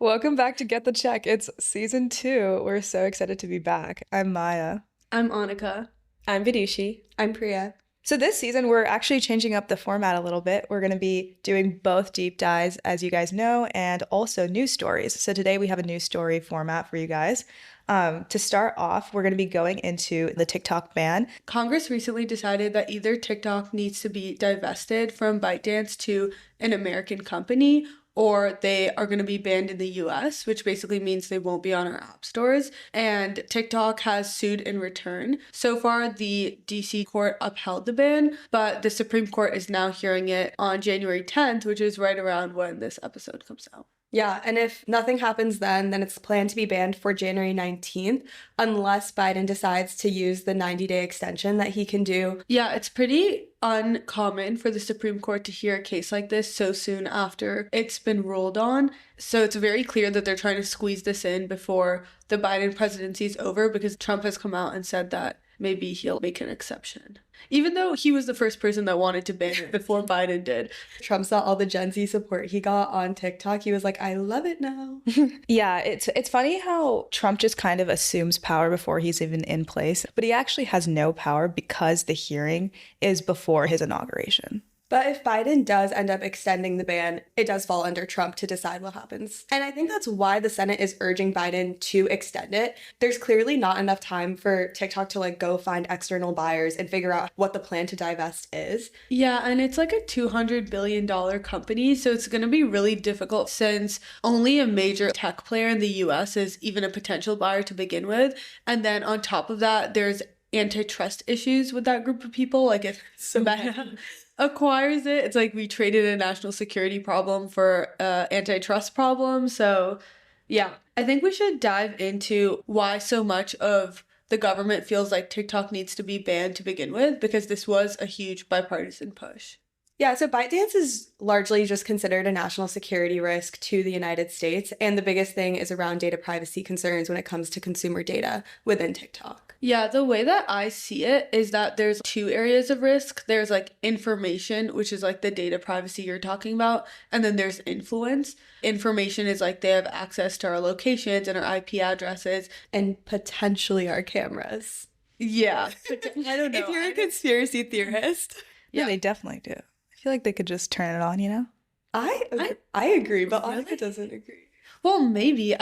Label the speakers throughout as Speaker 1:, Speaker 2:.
Speaker 1: Welcome back to Get the Check. It's season 2. We're so excited to be back. I'm Maya.
Speaker 2: I'm Annika.
Speaker 3: I'm Vidushi.
Speaker 2: I'm Priya.
Speaker 1: So this season, we're actually changing up the format a little bit. We're going to be doing both deep dives, as you guys know, and also news stories. So today we have a news story format for you guys. To start off, we're going to be going into the TikTok ban.
Speaker 2: Congress recently decided that either TikTok needs to be divested from ByteDance to an American company, or they are going to be banned in the US, which basically means they won't be on our app stores. And TikTok has sued in return. So far, the DC court upheld the ban, but the Supreme Court is now hearing it on January 10th, which is right around when this episode comes out.
Speaker 3: Yeah, and if nothing happens then it's planned to be banned for January 19th, unless Biden decides to use the 90-day extension that he can do.
Speaker 2: Yeah, it's pretty uncommon for the Supreme Court to hear a case like this so soon after it's been ruled on. So it's very clear that they're trying to squeeze this in before the Biden presidency is over, because Trump has come out and said that maybe he'll make an exception. Even though he was the first person that wanted to ban it before Biden did.
Speaker 3: Trump saw all the Gen Z support he got on TikTok. He was like, I love it now.
Speaker 1: Yeah, it's funny how Trump just kind of assumes power before he's even in place, but he actually has no power because the hearing is before his inauguration.
Speaker 3: But if Biden does end up extending the ban, it does fall under Trump to decide what happens. And I think that's why the Senate is urging Biden to extend it. There's clearly not enough time for TikTok to go find external buyers and figure out what the plan to divest is.
Speaker 2: Yeah, and it's like a $200 billion company, so it's going to be really difficult since only a major tech player in the US is even a potential buyer to begin with. And then on top of that, there's antitrust issues with that group of people. Like if Meta acquires it, it's like we traded a national security problem for antitrust problem. So yeah, I think we should dive into why so much of the government feels like TikTok needs to be banned to begin with, because this was a huge bipartisan push.
Speaker 3: Yeah, so ByteDance is largely just considered a national security risk to the United States, and the biggest thing is around data privacy concerns when it comes to consumer data within TikTok.
Speaker 2: Yeah, the way that I see it is that there's two areas of risk. There's information, which is the data privacy you're talking about, and then there's influence. Information is they have access to our locations and our IP addresses.
Speaker 3: And potentially our cameras.
Speaker 2: Yeah. I don't know.
Speaker 3: If you're a conspiracy theorist.
Speaker 1: Yeah, they definitely do. I feel like they could just turn it on, you know?
Speaker 3: I agree, but
Speaker 2: Really?
Speaker 3: Annika doesn't agree.
Speaker 2: Well, maybe.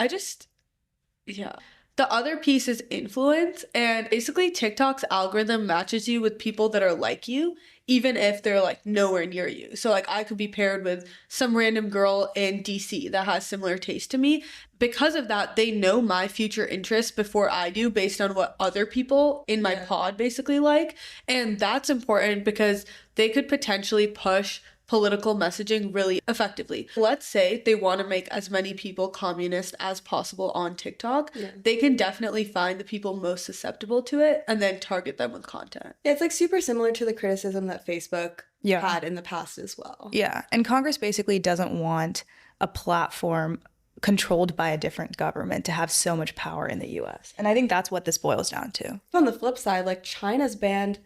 Speaker 2: Yeah. The other piece is influence, and basically TikTok's algorithm matches you with people that are like you, even if they're nowhere near you. So I could be paired with some random girl in DC that has similar taste to me. Because of that, they know my future interests before I do, based on what other people in my pod basically like. And that's important because they could potentially push political messaging really effectively. Let's say they want to make as many people communist as possible on TikTok. Yeah. They can definitely find the people most susceptible to it and then target them with content.
Speaker 3: It's super similar to the criticism that Facebook had in the past as well.
Speaker 1: Yeah, and Congress basically doesn't want a platform controlled by a different government to have so much power in the US. And I think that's what this boils down to.
Speaker 3: On the flip side, China's banned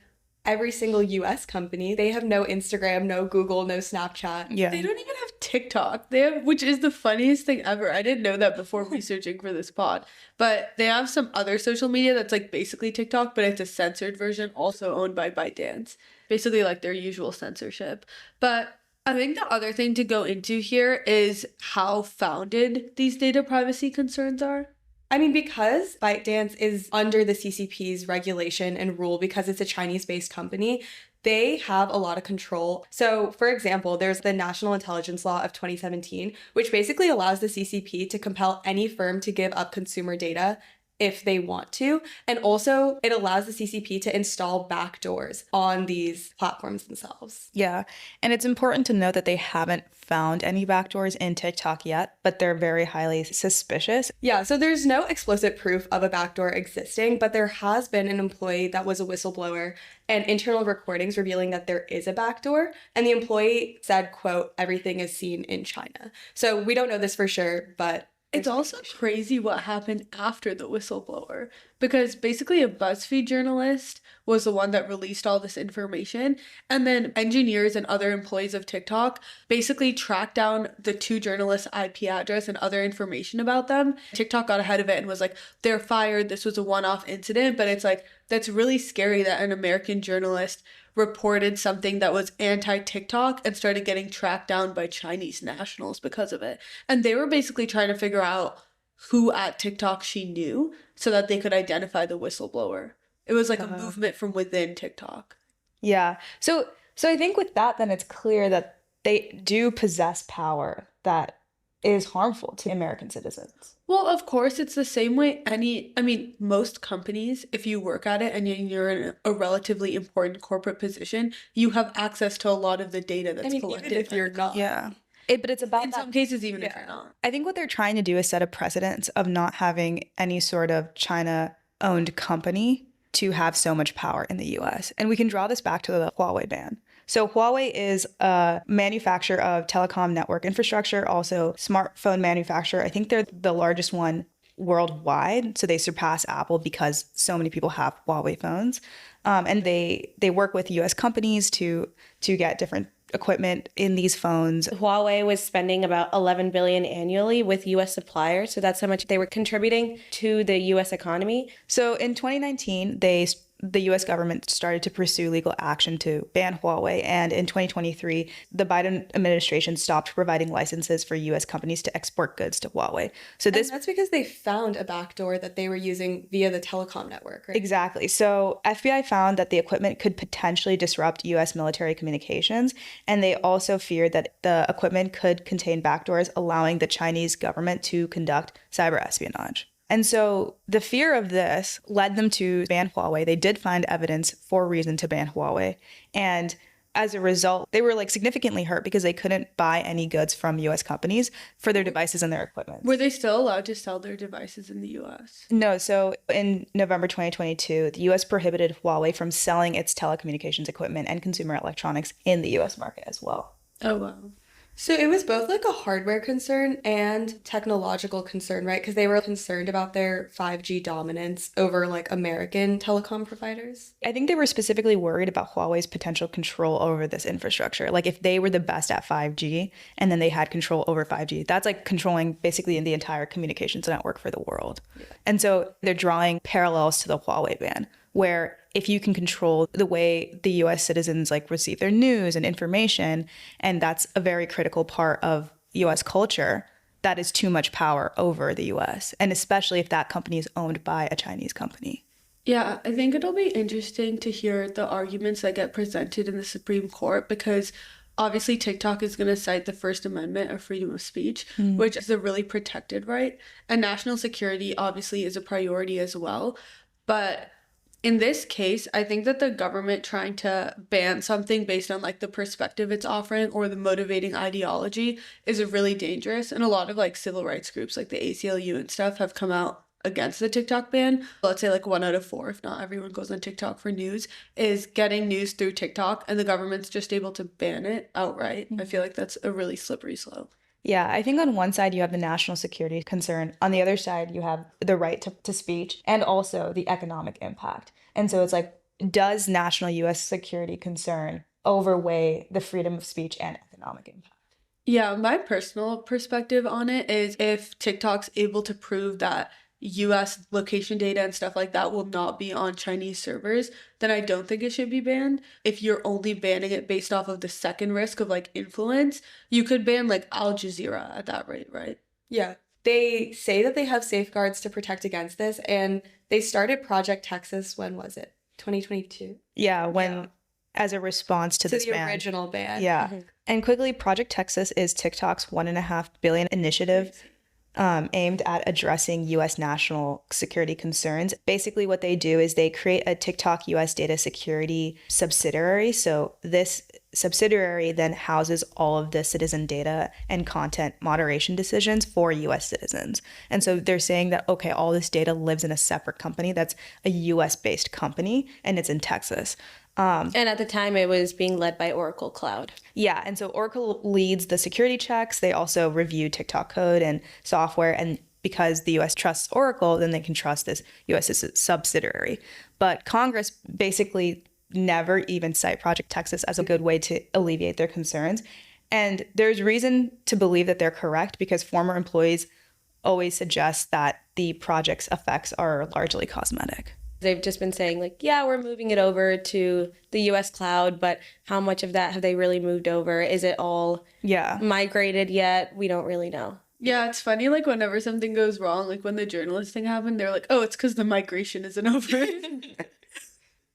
Speaker 3: every single US company. They have no Instagram, no Google, no Snapchat.
Speaker 2: Yeah. They don't even have TikTok. Which is the funniest thing ever. I didn't know that before researching for this pod. But they have some other social media that's basically TikTok, but it's a censored version, also owned by ByteDance. Basically their usual censorship. But I think the other thing to go into here is how founded these data privacy concerns are.
Speaker 3: I mean, because ByteDance is under the CCP's regulation and rule, because it's a Chinese-based company, they have a lot of control. So, for example, there's the National Intelligence Law of 2017, which basically allows the CCP to compel any firm to give up consumer data if they want to. And also, it allows the CCP to install backdoors on these platforms themselves.
Speaker 1: Yeah, and it's important to note that they haven't found any backdoors in TikTok yet, but they're very highly suspicious.
Speaker 3: Yeah, so there's no explicit proof of a backdoor existing, but there has been an employee that was a whistleblower and internal recordings revealing that there is a backdoor. And the employee said, quote, "Everything is seen in China." So we don't know this for sure, but
Speaker 2: it's also crazy what happened after the whistleblower, because basically a BuzzFeed journalist was the one that released all this information. And then engineers and other employees of TikTok basically tracked down the two journalists' IP address and other information about them. TikTok got ahead of it and was like, they're fired. This was a one-off incident. But it's like, that's really scary that an American journalist reported something that was anti-TikTok and started getting tracked down by Chinese nationals because of it. And they were basically trying to figure out who at TikTok she knew so that they could identify the whistleblower. It was like a movement from within TikTok.
Speaker 1: Yeah. So I think with that, then it's clear that they do possess power that is harmful to American citizens.
Speaker 2: Well, of course, it's the same way most companies, if you work at it and you're in a relatively important corporate position, you have access to a lot of the data that's collected.
Speaker 3: Even if you're not.
Speaker 1: Yeah. But it's about
Speaker 2: in some cases, even if you're not.
Speaker 1: I think what they're trying to do is set a precedent of not having any sort of China-owned company to have so much power in the US. And we can draw this back to the Huawei ban. So Huawei is a manufacturer of telecom network infrastructure, also smartphone manufacturer. I think they're the largest one worldwide. So they surpass Apple because so many people have Huawei phones. And they work with US companies to get different equipment in these phones.
Speaker 4: Huawei was spending about $11 billion annually with US suppliers. So that's how much they were contributing to the US economy.
Speaker 1: So in 2019, the US government started to pursue legal action to ban Huawei. And in 2023, the Biden administration stopped providing licenses for US companies to export goods to Huawei.
Speaker 3: And that's because they found a backdoor that they were using via the telecom network, right?
Speaker 1: Exactly. So FBI found that the equipment could potentially disrupt US military communications. And they also feared that the equipment could contain backdoors, allowing the Chinese government to conduct cyber espionage. And so the fear of this led them to ban Huawei. They did find evidence for reason to ban Huawei. And as a result, they were significantly hurt because they couldn't buy any goods from US companies for their devices and their equipment.
Speaker 2: Were they still allowed to sell their devices in the US?
Speaker 1: No. So in November 2022, the US prohibited Huawei from selling its telecommunications equipment and consumer electronics in the US market as well.
Speaker 2: Oh, wow.
Speaker 3: So it was both a hardware concern and technological concern, right? Because they were concerned about their 5G dominance over American telecom providers.
Speaker 1: I think they were specifically worried about Huawei's potential control over this infrastructure. If they were the best at 5G and then they had control over 5G, that's controlling basically the entire communications network for the world. Yeah. And so they're drawing parallels to the Huawei ban, where if you can control the way the US citizens receive their news and information, and that's a very critical part of US culture, that is too much power over the US, and especially if that company is owned by a Chinese company.
Speaker 2: Yeah, I think it'll be interesting to hear the arguments that get presented in the Supreme Court, because obviously TikTok is going to cite the First Amendment of freedom of speech, which is a really protected right, and national security obviously is a priority as well. But in this case, I think that the government trying to ban something based on the perspective it's offering or the motivating ideology is really dangerous. And a lot of civil rights groups like the ACLU and stuff have come out against the TikTok ban. Let's say 1 out of 4, if not everyone goes on TikTok for news, is getting news through TikTok, and the government's just able to ban it outright. I feel like that's a really slippery slope.
Speaker 1: Yeah, I think on one side you have the national security concern. On the other side, you have the right to speech and also the economic impact. And so it's does national US security concern overweigh the freedom of speech and economic impact?
Speaker 2: Yeah, my personal perspective on it is if TikTok's able to prove that US location data and stuff like that will not be on Chinese servers, then I don't think it should be banned. If you're only banning it based off of the second risk of influence, you could ban Al Jazeera at that rate, right?
Speaker 3: Yeah. They say that they have safeguards to protect against this, and they started Project Texas, when was it? 2022?
Speaker 1: Yeah, as a response to this
Speaker 3: the
Speaker 1: ban.
Speaker 3: original ban.
Speaker 1: Yeah. Mm-hmm. And quickly, Project Texas is TikTok's $1.5 billion initiative aimed at addressing U.S. national security concerns. Basically, what they do is they create a TikTok U.S. data security subsidiary. So this subsidiary then houses all of the citizen data and content moderation decisions for U.S. citizens. And so they're saying that, okay, all this data lives in a separate company that's a U.S.-based company, and it's in Texas.
Speaker 4: And at the time, it was being led by Oracle Cloud.
Speaker 1: Yeah, and so Oracle leads the security checks. They also review TikTok code and software, and because the US trusts Oracle, then they can trust this US subsidiary. But Congress basically never even cite Project Texas as a good way to alleviate their concerns. And there's reason to believe that they're correct because former employees always suggest that the project's effects are largely cosmetic.
Speaker 4: They've just been saying like, yeah, we're moving it over to the US cloud, but how much of that have they really moved over? Is it all migrated yet? We don't really know.
Speaker 2: Yeah, it's funny, like, whenever something goes wrong, like, when the journalist thing happened, they're like, oh, it's because the migration isn't over.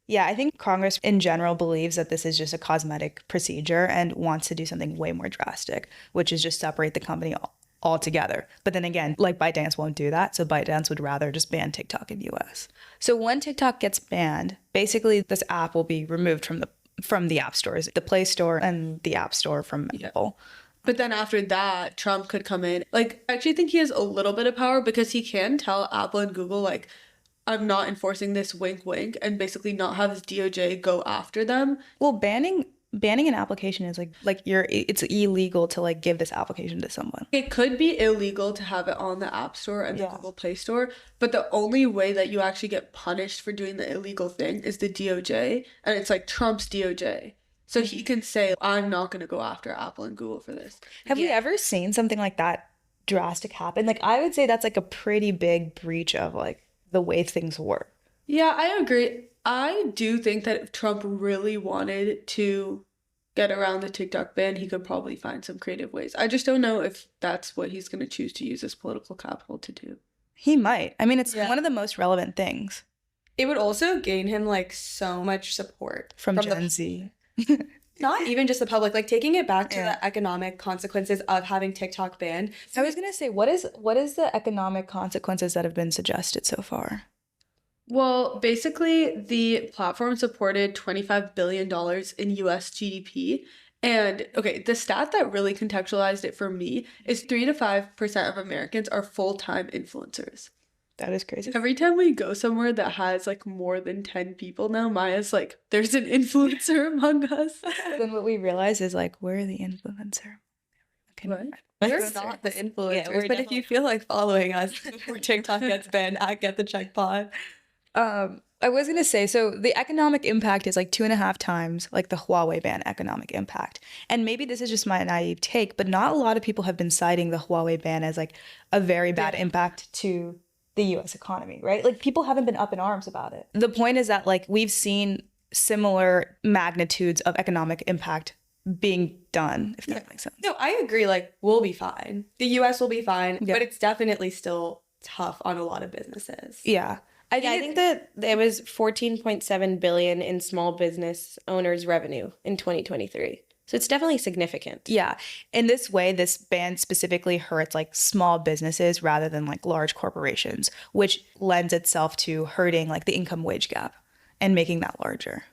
Speaker 1: Yeah, I think Congress in general believes that this is just a cosmetic procedure and wants to do something way more drastic, which is just separate the company altogether. But then again, like ByteDance won't do that. So ByteDance would rather just ban TikTok in the US. So when TikTok gets banned, basically this app will be removed from the app stores, the Play Store and the App Store from Apple.
Speaker 2: But then after that, Trump could come in. Like, I actually think he has a little bit of power because he can tell Apple and Google, like, I'm not enforcing this, wink, wink, and basically not have his DOJ go after them.
Speaker 1: Well, banning an application is it's illegal to like give this application to someone.
Speaker 2: It could be illegal to have it on the App Store and the Google Play Store, but the only way that you actually get punished for doing the illegal thing is the DOJ, and it's like Trump's DOJ. So he can say, I'm not going to go after Apple and Google for this.
Speaker 1: Have we ever seen something like that drastic happen? Like, I would say that's like a pretty big breach of like the way things work.
Speaker 2: Yeah, I agree. I do think that if Trump really wanted to get around the TikTok ban, he could probably find some creative ways. I just don't know if that's what he's going to choose to use his political capital to do.
Speaker 1: He might. I mean, it's one of the most relevant things.
Speaker 3: It would also gain him like so much support
Speaker 1: from Gen Z.
Speaker 3: Not even just the public, like taking it back to the economic consequences of having TikTok banned.
Speaker 1: I was gonna say, what is the economic consequences that have been suggested so far?
Speaker 2: Well, basically, the platform supported $25 billion in US GDP. And okay, the stat that really contextualized it for me is 3 to 5% of Americans are full-time influencers.
Speaker 1: That is crazy.
Speaker 2: Every time we go somewhere that has like more than 10 people now, Maya's like, there's an influencer among us.
Speaker 1: Then what we realize is like, we're the influencer. Okay,
Speaker 2: what?
Speaker 3: We're not the influencers, but if you feel like following us before TikTok gets banned, at Get the Check Pod.
Speaker 1: I was gonna say, so the economic impact is like 2.5 times like the Huawei ban economic impact. And maybe this is just my naive take, but not a lot of people have been citing the Huawei ban as like a very bad impact to the US economy, right? Like people haven't been up in arms about it. The point is that like we've seen similar magnitudes of economic impact being done, if that makes sense.
Speaker 3: No, I agree. Like we'll be fine. The US will be fine, but it's definitely still tough on a lot of businesses.
Speaker 1: Yeah.
Speaker 4: I think that there was 14.7 billion in small business owners' revenue in 2023. So it's definitely significant.
Speaker 1: Yeah. In this way, this ban specifically hurts like small businesses rather than like large corporations, which lends itself to hurting like the income wage gap and making that larger.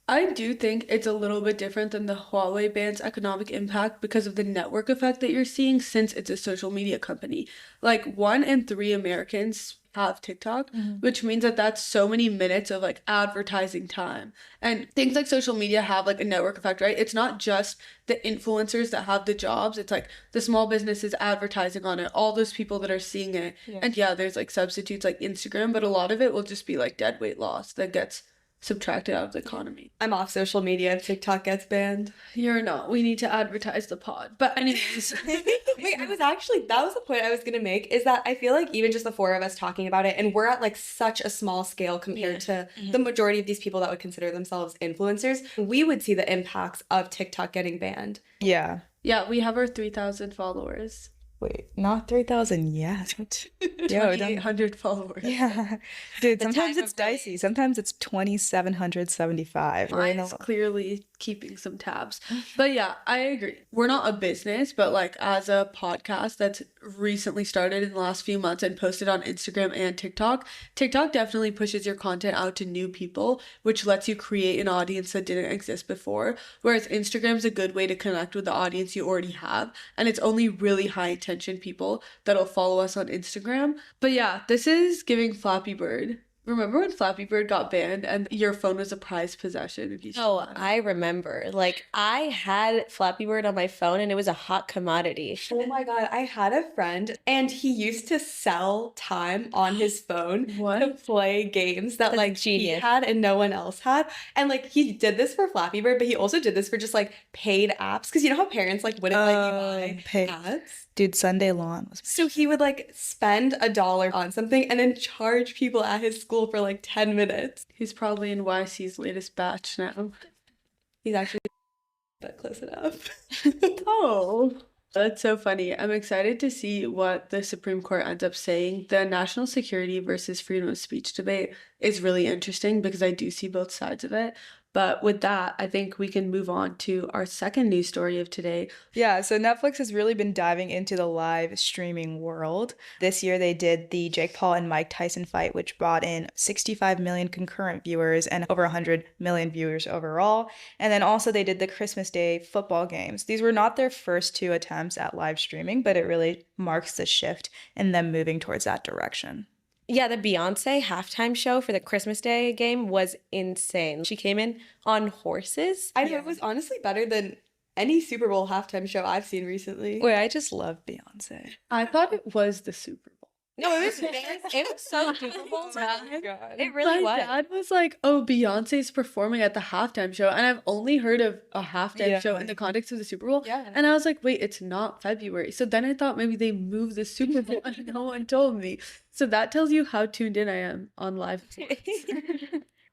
Speaker 2: I do think it's a little bit different than the Huawei ban's economic impact because of the network effect that you're seeing since it's a social media company. Like 1 in 3 Americans have TikTok, which means that that's so many minutes of like advertising time. And things like social media have like a network effect, right? It's not just the influencers that have the jobs. It's like the small businesses advertising on it, all those people that are seeing it. Yeah. And yeah, there's like substitutes like Instagram, but a lot of it will just be like dead weight loss that gets subtracted out of the economy.
Speaker 3: I'm off social media if TikTok gets banned.
Speaker 2: You're not. We need to advertise the pod. But anyways.
Speaker 3: Wait, that was the point I was going to make, is that I feel like even just the 4 of us talking about it, and we're at like such a small scale compared to the majority of these people that would consider themselves influencers, we would see the impacts of TikTok getting banned.
Speaker 1: Yeah.
Speaker 2: Yeah, we have our 3,000 followers.
Speaker 1: Wait, not 3,000 yet.
Speaker 2: 2,800 followers.
Speaker 1: Yeah. Dude, sometimes it's dicey. Sometimes it's 2,775.
Speaker 2: Mine's clearly keeping some tabs. But yeah, I agree. We're not a business, but like as a podcast that's recently started in the last few months and posted on Instagram and TikTok, TikTok definitely pushes your content out to new people, which lets you create an audience that didn't exist before. Whereas Instagram's a good way to connect with the audience you already have. And it's only really high attention people that'll follow us on Instagram. But yeah, this is giving Flappy Bird. Remember when Flappy Bird got banned and your phone was a prized possession if you
Speaker 4: Oh,
Speaker 2: stole it?
Speaker 4: I remember. Like, I had Flappy Bird on my phone and it was a hot commodity.
Speaker 3: Oh my God, I had a friend and he used to sell time on his phone to play games that
Speaker 4: That's
Speaker 3: like he
Speaker 4: genius.
Speaker 3: had and no one else had. And like he did this for Flappy Bird, but he also did this for just like paid apps. Because you know how parents like wouldn't let you buy ads?
Speaker 1: Dude, Sunday Lawn was.
Speaker 3: So he would like spend $1 on something and then charge people at his school for like 10 minutes.
Speaker 2: He's probably in YC's latest batch now.
Speaker 3: He's actually but close enough.
Speaker 2: Oh, that's so funny. I'm excited to see what the Supreme Court ends up saying. The national security versus freedom of speech debate is really interesting because I do see both sides of it. But with that, I think we can move on to our second news story of today.
Speaker 1: Yeah, so Netflix has really been diving into the live streaming world. This year they did the Jake Paul and Mike Tyson fight, which brought in 65 million concurrent viewers and over 100 million viewers overall. And then also they did the Christmas Day football games. These were not their first two attempts at live streaming, but it really marks the shift in them moving towards that direction.
Speaker 4: Yeah, the Beyonce halftime show for the Christmas Day game was insane. She came in on horses.
Speaker 3: I know it was honestly better than any Super Bowl halftime show I've seen recently.
Speaker 1: Wait, I just love Beyonce.
Speaker 2: I thought it was the Super Bowl.
Speaker 4: No, it was so Super Bowl. It really
Speaker 2: My
Speaker 4: was.
Speaker 2: dad was like, "Oh, Beyonce's performing at the halftime show," and I've only heard of a halftime show in the context of the Super Bowl.
Speaker 3: Yeah.
Speaker 2: And I was like, "Wait, it's not February." So then I thought maybe they moved the Super Bowl, and no one told me. So that tells you how tuned in I am on live sports.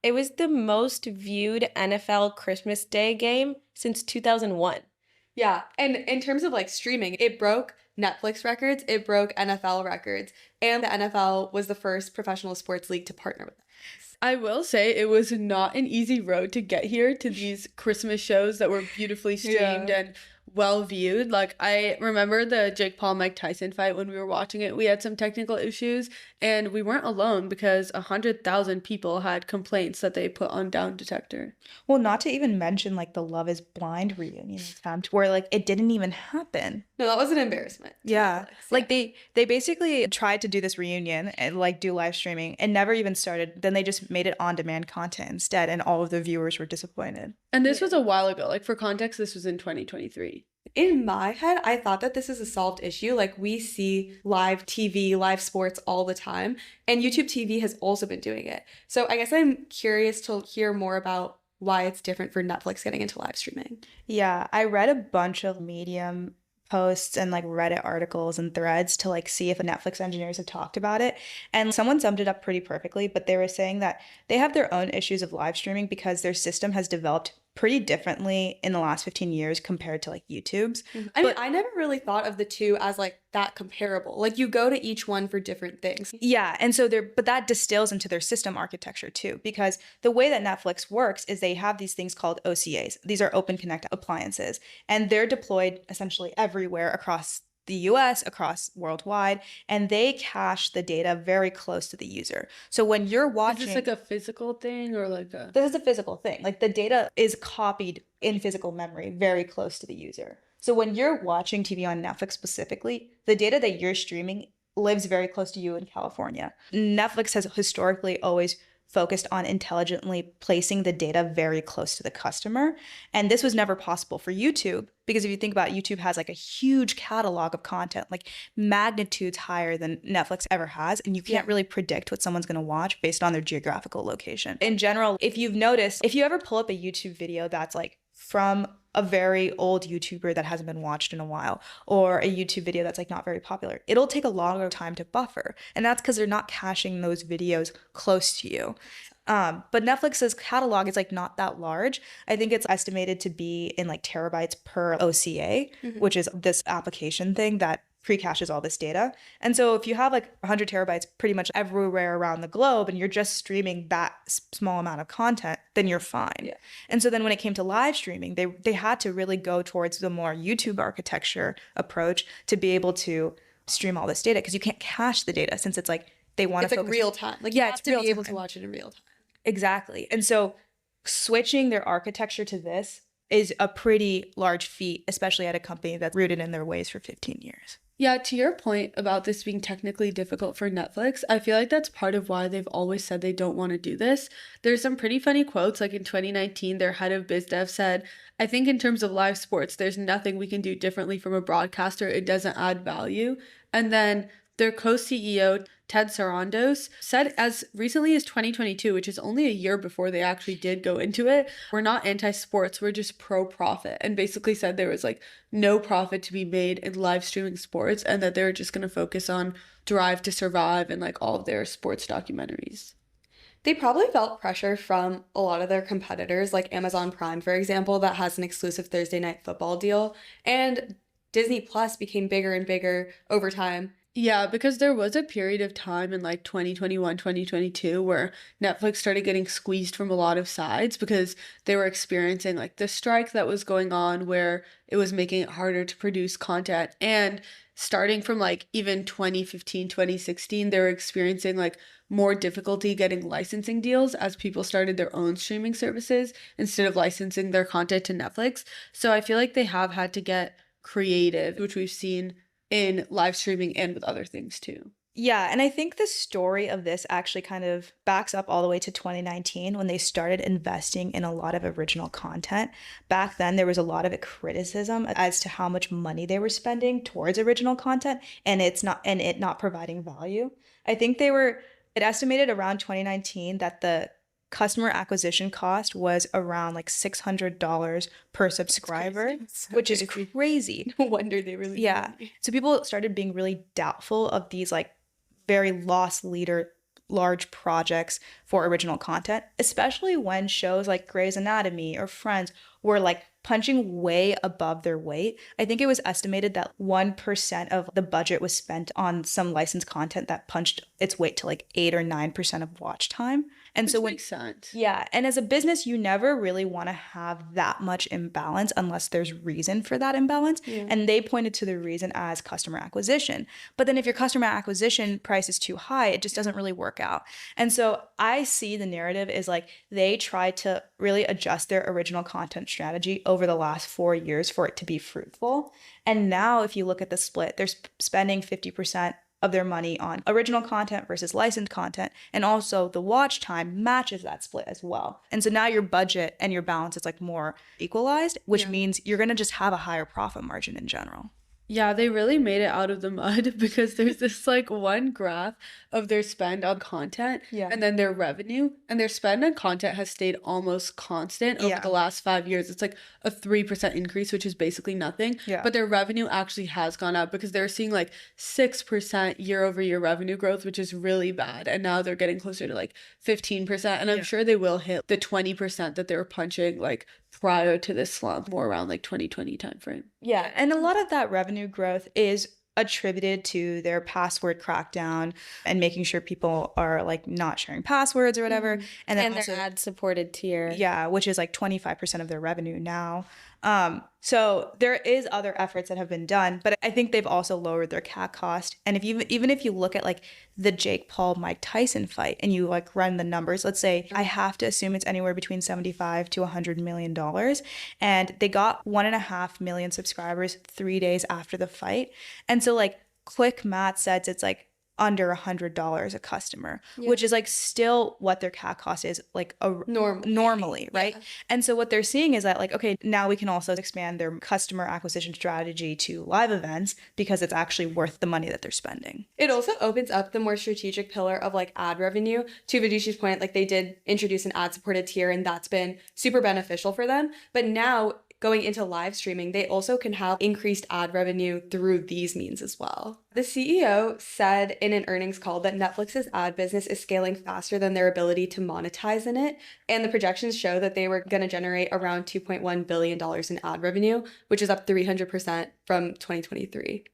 Speaker 4: It was the most viewed NFL Christmas Day game since 2001.
Speaker 3: Yeah, and in terms of like streaming, it broke Netflix records, it broke NFL records, and the NFL was the first professional sports league to partner with Netflix.
Speaker 2: I will say it was not an easy road to get here to these Christmas shows that were beautifully streamed and well viewed. Like, I remember the Jake Paul Mike Tyson fight when we were watching it. We had some technical issues and we weren't alone because 100,000 people had complaints that they put on Down Detector.
Speaker 1: Well, not to even mention like the Love is Blind reunion attempt where like it didn't even happen.
Speaker 3: No, that was an embarrassment.
Speaker 1: Yeah.
Speaker 3: Netflix,
Speaker 1: Like they basically tried to do this reunion and like do live streaming and never even started. Then they just made it on demand content instead and all of the viewers were disappointed.
Speaker 2: And this was a while ago. Like, for context, this was in 2023.
Speaker 3: In my head, I thought that this is a solved issue. Like, we see live TV, live sports all the time, and YouTube TV has also been doing it. So I guess I'm curious to hear more about why it's different for Netflix getting into live streaming.
Speaker 1: Yeah, I read a bunch of Medium posts and like Reddit articles and threads to like see if Netflix engineers have talked about it. And someone summed it up pretty perfectly, but they were saying that they have their own issues of live streaming because their system has developed pretty differently in the last 15 years compared to like YouTube's.
Speaker 3: I mean, I never really thought of the two as like that comparable. Like, you go to each one for different things.
Speaker 1: Yeah, and so but that distills into their system architecture too, because the way that Netflix works is they have these things called OCAs. These are Open Connect appliances, and they're deployed essentially everywhere across the US, across worldwide, and they cache the data very close to the user. So when you're watching...
Speaker 2: Is this like a physical thing or like a...
Speaker 1: This is a physical thing. Like, the data is copied in physical memory very close to the user. So when you're watching TV on Netflix specifically, the data that you're streaming lives very close to you in California. Netflix has historically always focused on intelligently placing the data very close to the customer. And this was never possible for YouTube because if you think about it, YouTube has like a huge catalog of content, like magnitudes higher than Netflix ever has. And you can't really predict what someone's going to watch based on their geographical location. In general, if you've noticed, if you ever pull up a YouTube video that's like from a very old YouTuber that hasn't been watched in a while, or a YouTube video that's like not very popular, it'll take a longer time to buffer. And that's because they're not caching those videos close to you. But Netflix's catalog is like not that large. I think it's estimated to be in like terabytes per OCA, which is this application thing that pre-caches all this data. And so if you have like 100 terabytes pretty much everywhere around the globe and you're just streaming that small amount of content, then you're fine. Yeah. And so then when it came to live streaming, they had to really go towards the more YouTube architecture approach to be able to stream all this data because you can't cache the data since it's like they want to focus.
Speaker 3: It's like real time. Like, you have to be able to watch it in real time.
Speaker 1: Exactly. And so switching their architecture to this is a pretty large feat, especially at a company that's rooted in their ways for 15 years.
Speaker 2: Yeah, to your point about this being technically difficult for Netflix, I feel like that's part of why they've always said they don't want to do this. There's some pretty funny quotes, like in 2019, their head of biz dev said, I think in terms of live sports, there's nothing we can do differently from a broadcaster. It doesn't add value. And then their co-CEO, Ted Sarandos, said as recently as 2022, which is only a year before they actually did go into it, we're not anti-sports, we're just pro-profit, and basically said there was like no profit to be made in live streaming sports and that they were just going to focus on Drive to Survive and like all of their sports documentaries.
Speaker 3: They probably felt pressure from a lot of their competitors, like Amazon Prime, for example, that has an exclusive Thursday night football deal, and Disney Plus became bigger and bigger over time.
Speaker 2: Yeah, because there was a period of time in like 2021, 2022 where Netflix started getting squeezed from a lot of sides because they were experiencing like the strike that was going on where it was making it harder to produce content. And starting from like even 2015, 2016, they were experiencing like more difficulty getting licensing deals as people started their own streaming services instead of licensing their content to Netflix. So I feel like they have had to get creative, which we've seen in live streaming and with other things too.
Speaker 1: Yeah, and I think the story of this actually kind of backs up all the way to 2019 when they started investing in a lot of original content. Back then, there was a lot of criticism as to how much money they were spending towards original content and it not providing value. I think it estimated around 2019 that the customer acquisition cost was around like $600 per subscriber, which is crazy.
Speaker 3: No wonder they really
Speaker 1: Yeah. So people started being really doubtful of these like very loss leader large projects for original content, especially when shows like Grey's Anatomy or Friends were like punching way above their weight. I think it was estimated that 1% of the budget was spent on some licensed content that punched its weight to like 8 or 9% of watch time. And
Speaker 2: Which
Speaker 1: so
Speaker 2: makes sense.
Speaker 1: Yeah, and as a business, you never really want to have that much imbalance unless there's reason for that imbalance.
Speaker 3: Yeah.
Speaker 1: And they pointed to the reason as customer acquisition. But then if your customer acquisition price is too high, it just doesn't really work out. And so I see the narrative is like they tried to really adjust their original content strategy over the last 4 years for it to be fruitful. And now if you look at the split, they're spending 50% of their money on original content versus licensed content. And also the watch time matches that split as well. And so now your budget and your balance is like more equalized, which means you're going to just have a higher profit margin in general.
Speaker 2: Yeah, they really made it out of the mud because there's this like one graph of their spend on content and then their revenue, and their spend on content has stayed almost constant over the last 5 years. It's like a 3% increase, which is basically nothing. Yeah. But their revenue actually has gone up because they're seeing like 6% year over year revenue growth, which is really bad. And now they're getting closer to like 15%. And I'm sure they will hit the 20% that they were punching like prior to this slump, more around like 2020 timeframe.
Speaker 1: Yeah, and a lot of that revenue growth is attributed to their password crackdown and making sure people are like not sharing passwords or whatever. And then
Speaker 4: their ad supported tier.
Speaker 1: Yeah, which is like 25% of their revenue now. So there is other efforts that have been done, but I think they've also lowered their CAC cost. And even if you look at like the Jake Paul Mike Tyson fight and you like run the numbers, let's say I have to assume it's anywhere between $75 to $100 million, and they got 1.5 million subscribers 3 days after the fight. And so like quick math says it's like under $100 a customer, which is like still what their CAC cost is like normally, right? Yeah. And so what they're seeing is that like, okay, now we can also expand their customer acquisition strategy to live events because it's actually worth the money that they're spending.
Speaker 3: It also opens up the more strategic pillar of like ad revenue. To Vidushi's point, like they did introduce an ad supported tier and that's been super beneficial for them. But now going into live streaming, they also can have increased ad revenue through these means as well. The CEO said in an earnings call that Netflix's ad business is scaling faster than their ability to monetize in it. And the projections show that they were going to generate around $2.1 billion in ad revenue, which is up 300% from 2023.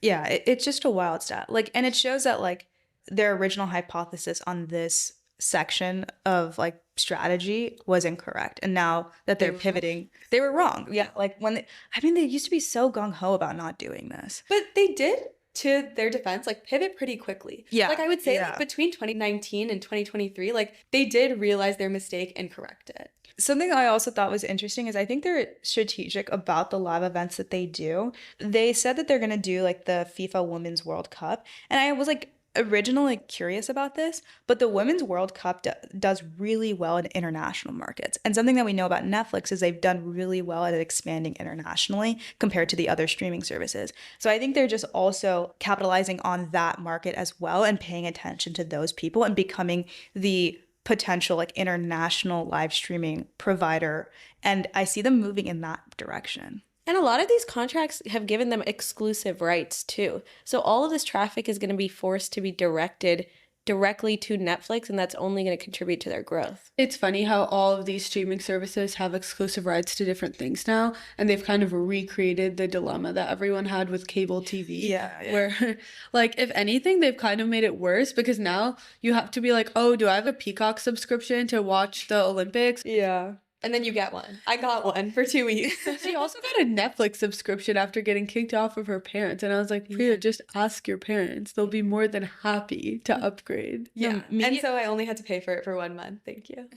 Speaker 1: Yeah, it's just a wild stat. Like, and it shows that like their original hypothesis on this section of like strategy was incorrect, and now that they're pivoting, they were wrong. Yeah, like when they used to be so gung-ho about not doing this,
Speaker 3: but they did, to their defense, like pivot pretty quickly. Yeah, like I would say like between 2019 and 2023, like they did realize their mistake and correct it.
Speaker 1: Something I also thought was interesting is I think they're strategic about the live events that they do. They said that they're going to do like the FIFA Women's World Cup. And I was like originally curious about this, but the Women's World Cup does really well in international markets. And something that we know about Netflix is they've done really well at expanding internationally compared to the other streaming services. So I think they're just also capitalizing on that market as well and paying attention to those people and becoming the potential like international live streaming provider, and I see them moving in that direction.
Speaker 4: And a lot of these contracts have given them exclusive rights too. So all of this traffic is going to be forced to be directed directly to Netflix, and that's only going to contribute to their growth.
Speaker 2: It's funny how all of these streaming services have exclusive rights to different things now, and they've kind of recreated the dilemma that everyone had with cable TV.
Speaker 1: Yeah.
Speaker 2: Where, like, if anything, they've kind of made it worse because now you have to be like, oh, do I have a Peacock subscription to watch the Olympics?
Speaker 3: Yeah. And then you get one. I got one for 2 weeks.
Speaker 2: She also got a Netflix subscription after getting kicked off of her parents. And I was like, Priya, just ask your parents. They'll be more than happy to upgrade.
Speaker 3: Yeah. And so I only had to pay for it for 1 month. Thank you.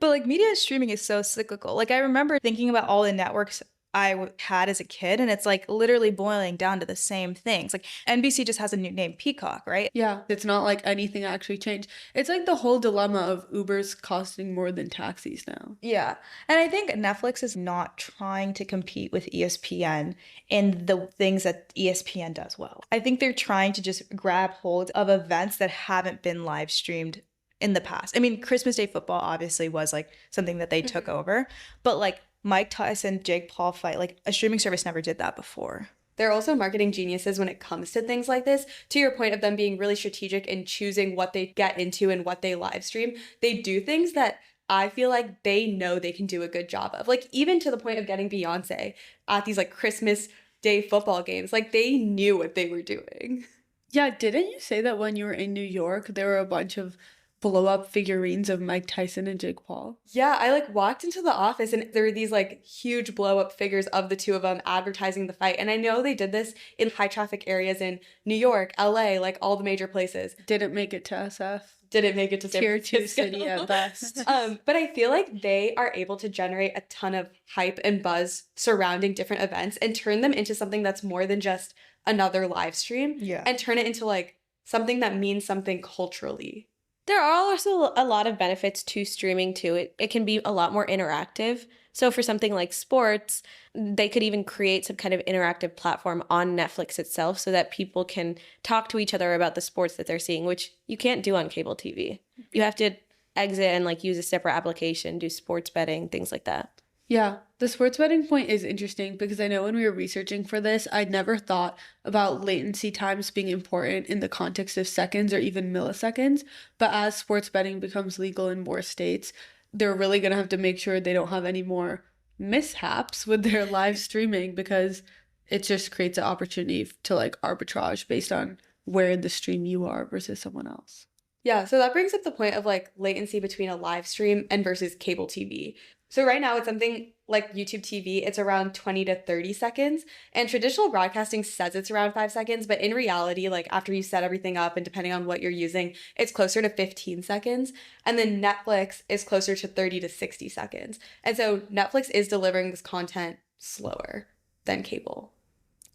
Speaker 1: But like media streaming is so cyclical. Like I remember thinking about all the networks I had as a kid, and it's like literally boiling down to the same things. Like NBC just has a new name, Peacock, right?
Speaker 2: Yeah, it's not like anything actually changed. It's like the whole dilemma of Ubers costing more than taxis now.
Speaker 1: Yeah. And I think Netflix is not trying to compete with ESPN in the things that ESPN does well. I think they're trying to just grab hold of events that haven't been live streamed in the past. I mean, Christmas Day football obviously was like something that they took over, but like Mike Tyson, Jake Paul fight, like a streaming service never did that before.
Speaker 3: They're also marketing geniuses when it comes to things like this. To your point of them being really strategic in choosing what they get into and what they live stream, they do things that I feel like they know they can do a good job of. Like even to the point of getting Beyonce at these like Christmas Day football games, like they knew what they were doing.
Speaker 2: Yeah, didn't you say that when you were in New York, there were a bunch of blow up figurines of Mike Tyson and Jake Paul?
Speaker 3: Yeah, I like walked into the office and there were these like huge blow up figures of the two of them advertising the fight. And I know they did this in high traffic areas in New York, LA, like all the major places.
Speaker 2: Didn't make it to SF.
Speaker 3: Didn't make it to
Speaker 2: Tier 2 city at best.
Speaker 3: But I feel like they are able to generate a ton of hype and buzz surrounding different events and turn them into something that's more than just another live stream.
Speaker 1: Yeah.
Speaker 3: And turn it into like something that means something culturally.
Speaker 4: There are also a lot of benefits to streaming too. It can be a lot more interactive. So for something like sports, they could even create some kind of interactive platform on Netflix itself so that people can talk to each other about the sports that they're seeing, which you can't do on cable TV. You have to exit and like use a separate application, do sports betting, things like that.
Speaker 2: Yeah, the sports betting point is interesting because I know when we were researching for this, I'd never thought about latency times being important in the context of seconds or even milliseconds. But as sports betting becomes legal in more states, they're really going to have to make sure they don't have any more mishaps with their live streaming because it just creates an opportunity to like arbitrage based on where in the stream you are versus someone else.
Speaker 3: Yeah, so that brings up the point of like latency between a live stream and versus cable TV. So right now it's something like YouTube TV, it's around 20 to 30 seconds. And traditional broadcasting says it's around 5 seconds, but in reality, like after you set everything up and depending on what you're using, it's closer to 15 seconds. And then Netflix is closer to 30 to 60 seconds. And so Netflix is delivering this content slower than cable.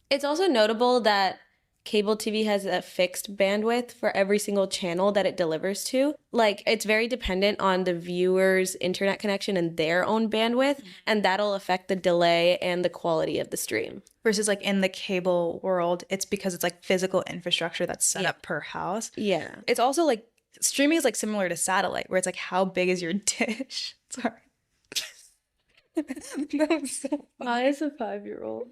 Speaker 4: It's also notable that cable TV has a fixed bandwidth for every single channel that it delivers to. Like, it's very dependent on the viewer's internet connection and their own bandwidth, and that'll affect the delay and the quality of the stream.
Speaker 1: Versus like in the cable world, it's because it's like physical infrastructure that's set up per house.
Speaker 4: Yeah.
Speaker 1: It's also like streaming is like similar to satellite, where it's like how big is your dish? Sorry. That was so funny.
Speaker 2: I is a 5-year-old.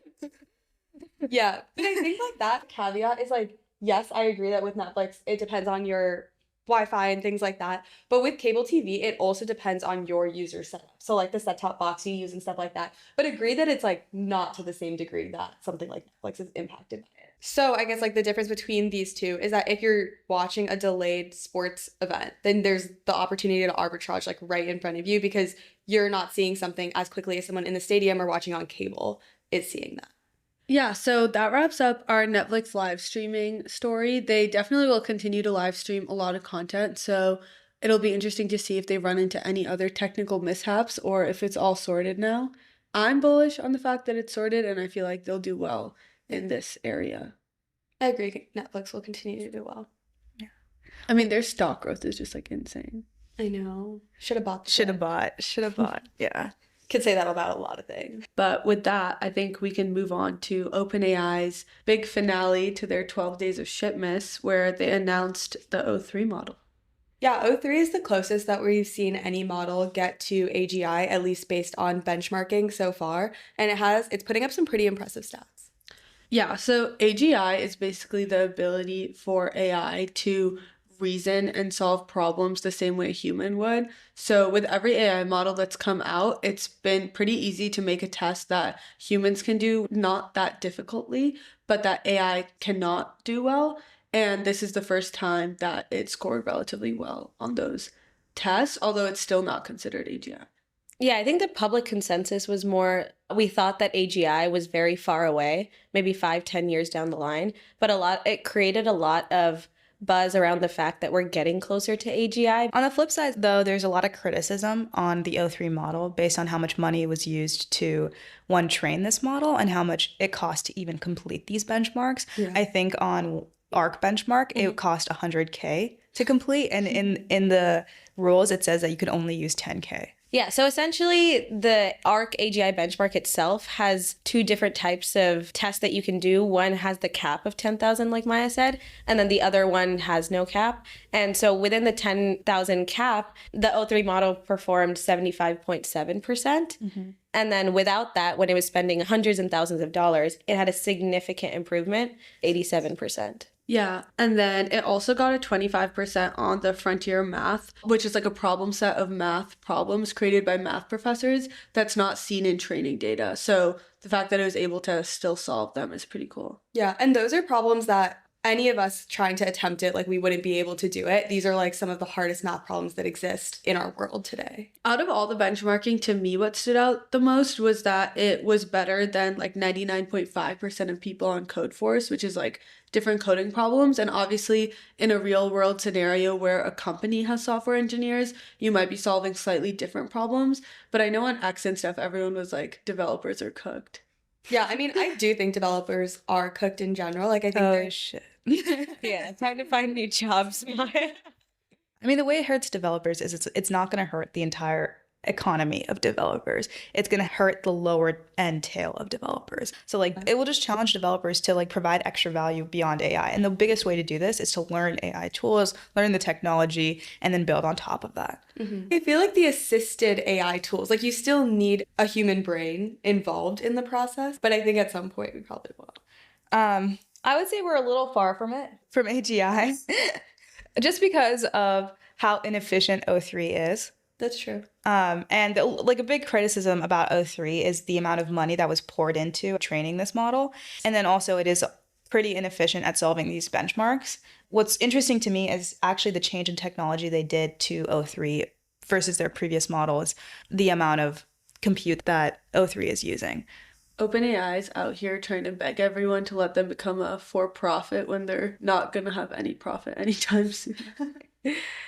Speaker 3: Yeah, but I think like that caveat is like, yes, I agree that with Netflix, it depends on your Wi-Fi and things like that. But with cable TV, it also depends on your user setup. So like the set-top box you use and stuff like that. But agree that it's like not to the same degree that something like Netflix is impacted by it. So I guess like the difference between these two is that if you're watching a delayed sports event, then there's the opportunity to arbitrage like right in front of you because you're not seeing something as quickly as someone in the stadium or watching on cable is seeing that.
Speaker 2: Yeah, so that wraps up our Netflix live streaming story. They definitely will continue to live stream a lot of content. So it'll be interesting to see if they run into any other technical mishaps or if it's all sorted now. I'm bullish on the fact that it's sorted, and I feel like they'll do well in this area.
Speaker 3: I agree. Netflix will continue to do well.
Speaker 1: Yeah.
Speaker 2: I mean, their stock growth is just like insane.
Speaker 3: I know. Should have bought.
Speaker 1: Should have bought. Yeah.
Speaker 3: Could say that about a lot of things.
Speaker 2: But with that, I think we can move on to OpenAI's big finale to their 12 days of shipments, where they announced the O3 model.
Speaker 3: Yeah, O3 is the closest that we've seen any model get to AGI, at least based on benchmarking so far. And it's putting up some pretty impressive stats.
Speaker 2: Yeah, so AGI is basically the ability for AI to reason and solve problems the same way a human would. So with every AI model that's come out, it's been pretty easy to make a test that humans can do not that difficultly, but that AI cannot do well. And this is the first time that it scored relatively well on those tests, although it's still not considered AGI.
Speaker 4: Yeah, I think the public consensus was more, we thought that AGI was very far away, maybe 5-10 years down the line, but it created a lot of buzz around the fact that we're getting closer to AGI.
Speaker 1: On the flip side, though, there's a lot of criticism on the O3 model based on how much money was used to, one, train this model and how much it cost to even complete these benchmarks.
Speaker 3: Yeah.
Speaker 1: I think on ARC benchmark, it cost $100K to complete, and in the rules, it says that you could only use $10K.
Speaker 4: Yeah, so essentially the ARC AGI benchmark itself has two different types of tests that you can do. One has the cap of 10,000, like Maya said, and then the other one has no cap. And so within the 10,000 cap, the O3 model performed 75.7%. And then without that, when it was spending hundreds and thousands of dollars, it had a significant improvement, 87%.
Speaker 2: Yeah, and then it also got a 25% on the frontier math, which is like a problem set of math problems created by math professors that's not seen in training data. So the fact that it was able to still solve them is pretty cool.
Speaker 3: Yeah, and those are problems that any of us trying to attempt it, like we wouldn't be able to do it. These are like some of the hardest math problems that exist in our world today.
Speaker 2: Out of all the benchmarking, to me, what stood out the most was that it was better than like 99.5% of people on Codeforce, which is like different coding problems. And obviously in a real world scenario where a company has software engineers, you might be solving slightly different problems. But I know on X and stuff, everyone was like, developers are cooked.
Speaker 3: Yeah, I mean, I do think developers are cooked in general. Like, I think they're...
Speaker 1: shit.
Speaker 4: Yeah, time to find new jobs.
Speaker 1: I mean, the way it hurts developers is it's not going to hurt the entire economy of developers. It's going to hurt the lower end tail of developers. So like it will just challenge developers to like provide extra value beyond AI. And the biggest way to do this is to learn AI tools, learn the technology, and then build on top of that.
Speaker 3: I feel like the assisted AI tools, like you still need a human brain involved in the process, but I think at some point we probably will.
Speaker 1: I would say we're a little far from AGI, just because of how inefficient O3 is.
Speaker 3: That's true.
Speaker 1: And like a big criticism about O3 is the amount of money that was poured into training this model. And then also it is pretty inefficient at solving these benchmarks. What's interesting to me is actually the change in technology they did to O3 versus their previous models, the amount of compute that O3 is using.
Speaker 2: OpenAI's out here trying to beg everyone to let them become a for-profit when they're not going to have any profit anytime soon.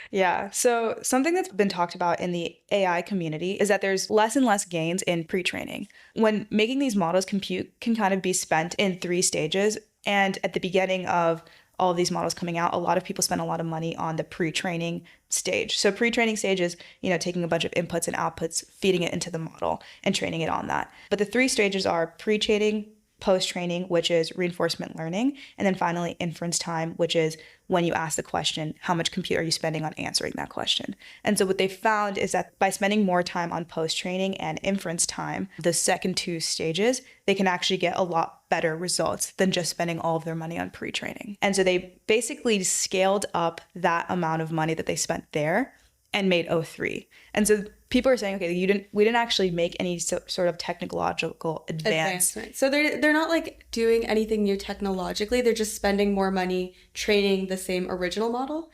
Speaker 1: Yeah. So something that's been talked about in the AI community is that there's less and less gains in pre-training. When making these models, compute can kind of be spent in 3 stages. And at the beginning of all of these models coming out, a lot of people spend a lot of money on the pre-training stage. So pre-training stage is, taking a bunch of inputs and outputs, feeding it into the model and training it on that. But the 3 stages are pre-training, post-training, which is reinforcement learning, and then finally inference time, which is when you ask the question, how much compute are you spending on answering that question? And so what they found is that by spending more time on post-training and inference time, the second 2 stages, they can actually get a lot better results than just spending all of their money on pre-training. And so they basically scaled up that amount of money that they spent there and made O3. And so people are saying, okay, we didn't actually make any sort of technological advancement.
Speaker 3: So they're not like doing anything new technologically. They're just spending more money training the same original model.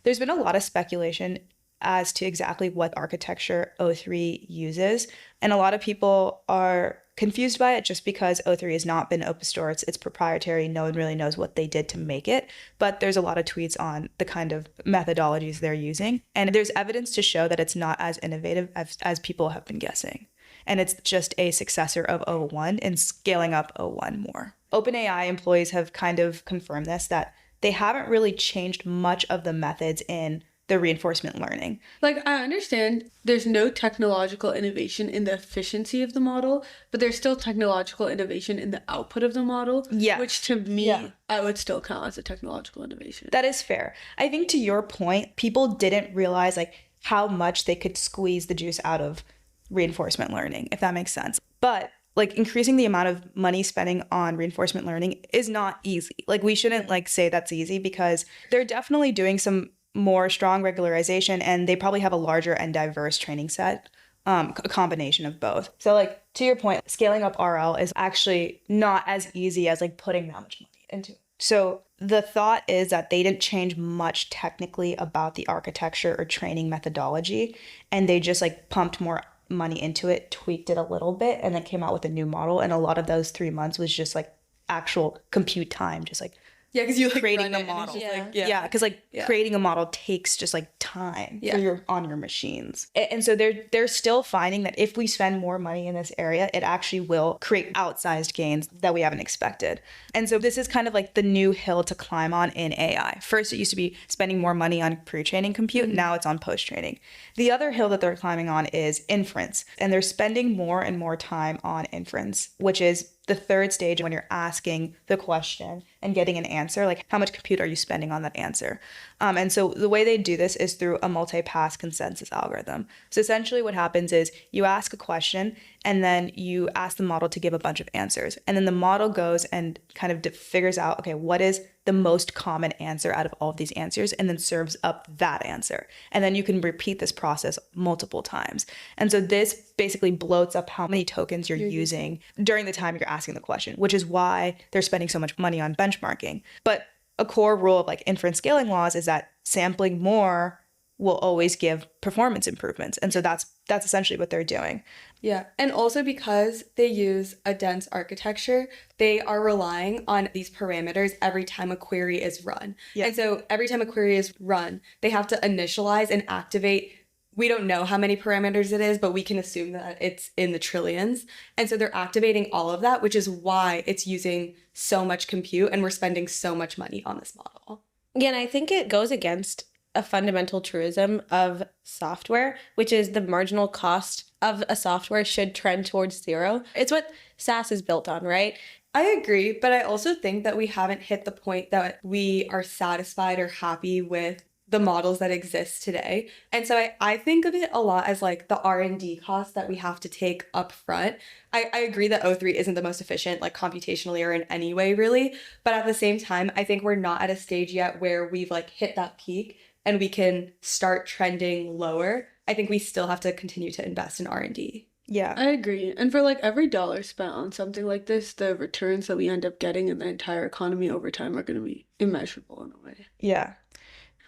Speaker 1: There's been a lot of speculation as to exactly what architecture O3 uses. And a lot of people are confused by it just because O3 has not been open source. It's proprietary. No one really knows what they did to make it. But there's a lot of tweets on the kind of methodologies they're using. And there's evidence to show that it's not as innovative as people have been guessing. And it's just a successor of O1 and scaling up O1 more. OpenAI employees have kind of confirmed this, that they haven't really changed much of the methods in the reinforcement learning.
Speaker 2: Like, I understand there's no technological innovation in the efficiency of the model, but there's still technological innovation in the output of the model.
Speaker 1: Yeah.
Speaker 2: Which to me, I would still count as a technological innovation.
Speaker 1: That is fair. I think to your point, people didn't realize like how much they could squeeze the juice out of reinforcement learning, if that makes sense. But like increasing the amount of money spending on reinforcement learning is not easy. Like we shouldn't like say that's easy, because they're definitely doing some more strong regularization, and they probably have a larger and diverse training set, a combination of both. So like to your point, scaling up RL is actually not as easy as like putting that much money into it. So the thought is that they didn't change much technically about the architecture or training methodology, and they just like pumped more money into it, tweaked it a little bit, and then came out with a new model. And a lot of those 3 months was just like actual compute time, just like
Speaker 3: because you like
Speaker 1: creating
Speaker 3: run
Speaker 1: the
Speaker 3: it and
Speaker 1: model.
Speaker 3: it's just,
Speaker 1: Yeah, because creating a model takes just like time for your on your machines. And so they're still finding that if we spend more money in this area, it actually will create outsized gains that we haven't expected. And so this is kind of like the new hill to climb on in AI. First, it used to be spending more money on pre-training compute. Now it's on post-training. The other hill that they're climbing on is inference. And they're spending more and more time on inference, which is the third stage when you're asking the question and getting an answer, like how much compute are you spending on that answer? And so the way they do this is through a multi-pass consensus algorithm. So essentially what happens is you ask a question and then you ask the model to give a bunch of answers. And then the model goes and kind of figures out, okay, what is the most common answer out of all of these answers, and then serves up that answer. And then you can repeat this process multiple times. And so this basically bloats up how many tokens you're using during the time you're asking the question, which is why they're spending so much money on benchmarking. But a core rule of like inference scaling laws is that sampling more will always give performance improvements. And so that's essentially what they're doing.
Speaker 3: Yeah. And also because they use a dense architecture, they are relying on these parameters every time a query is run. Yeah. And so every time a query is run, they have to initialize and activate. We don't know how many parameters it is, but we can assume that it's in the trillions. And so they're activating all of that, which is why it's using so much compute and we're spending so much money on this model.
Speaker 4: Yeah, and I think it goes against a fundamental truism of software, which is the marginal cost of a software should trend towards zero. It's what SaaS is built on, right?
Speaker 3: I agree, but I also think that we haven't hit the point that we are satisfied or happy with the models that exist today. And so I think of it a lot as like the R&D costs that we have to take up front. I agree that O3 isn't the most efficient, like computationally or in any way really, but at the same time, I think we're not at a stage yet where we've like hit that peak and we can start trending lower. I think we still have to continue to invest in R&D.
Speaker 1: Yeah.
Speaker 2: I agree. And for like every dollar spent on something like this, the returns that we end up getting in the entire economy over time are going to be immeasurable in a way.
Speaker 1: Yeah.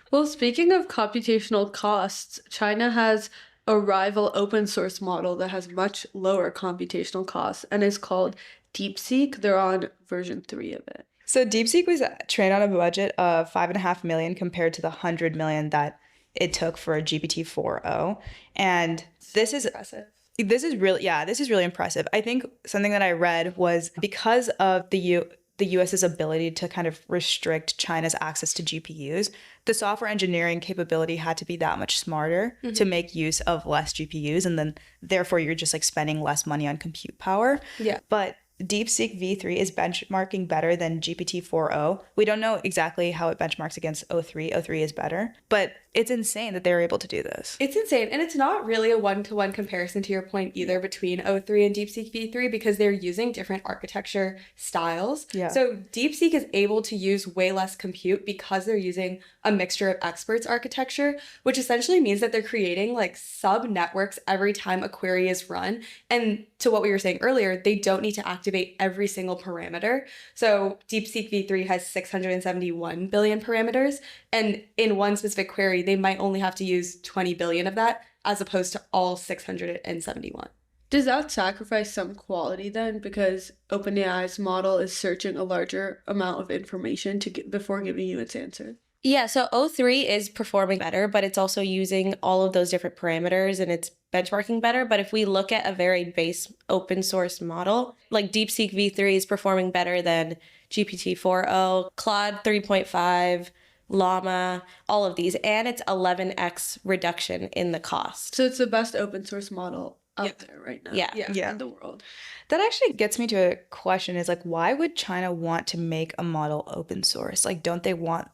Speaker 2: Well, speaking of computational costs, China has a rival open source model that has much lower computational costs and is called DeepSeek. They're on version 3 of it.
Speaker 1: So DeepSeek was trained on a budget of $5.5 million compared to the $100 million that it took for a GPT-4o. And this is
Speaker 3: impressive.
Speaker 1: This is really impressive. I think something that I read was because of the US's ability to kind of restrict China's access to GPUs, the software engineering capability had to be that much smarter to make use of less GPUs. And then therefore you're just like spending less money on compute power.
Speaker 3: Yeah.
Speaker 1: But DeepSeek V3 is benchmarking better than GPT-4o. We don't know exactly how it benchmarks against O3. O3 is better, but it's insane that they were able to do this.
Speaker 3: It's insane. And it's not really a one-to-one comparison to your point either between O3 and DeepSeek V3 because they're using different architecture styles.
Speaker 1: Yeah.
Speaker 3: So DeepSeek is able to use way less compute because they're using a mixture of experts architecture, which essentially means that they're creating like sub networks every time a query is run. And to what we were saying earlier, they don't need to activate every single parameter. So DeepSeek v3 has 671 billion parameters. And in one specific query, they might only have to use 20 billion of that as opposed to all 671.
Speaker 2: Does that sacrifice some quality then? Because OpenAI's model is searching a larger amount of information before giving you its answer.
Speaker 4: Yeah, so O3 is performing better, but it's also using all of those different parameters and it's benchmarking better. But if we look at a very base open source model, like DeepSeek v3 is performing better than GPT-4o, Claude 3.5, Llama, all of these, and it's 11x reduction in the cost.
Speaker 2: So it's the best open source model out there right now.
Speaker 4: Yeah.
Speaker 2: In the world.
Speaker 1: That actually gets me to a question is like, why would China want to make a model open source? Like, don't they want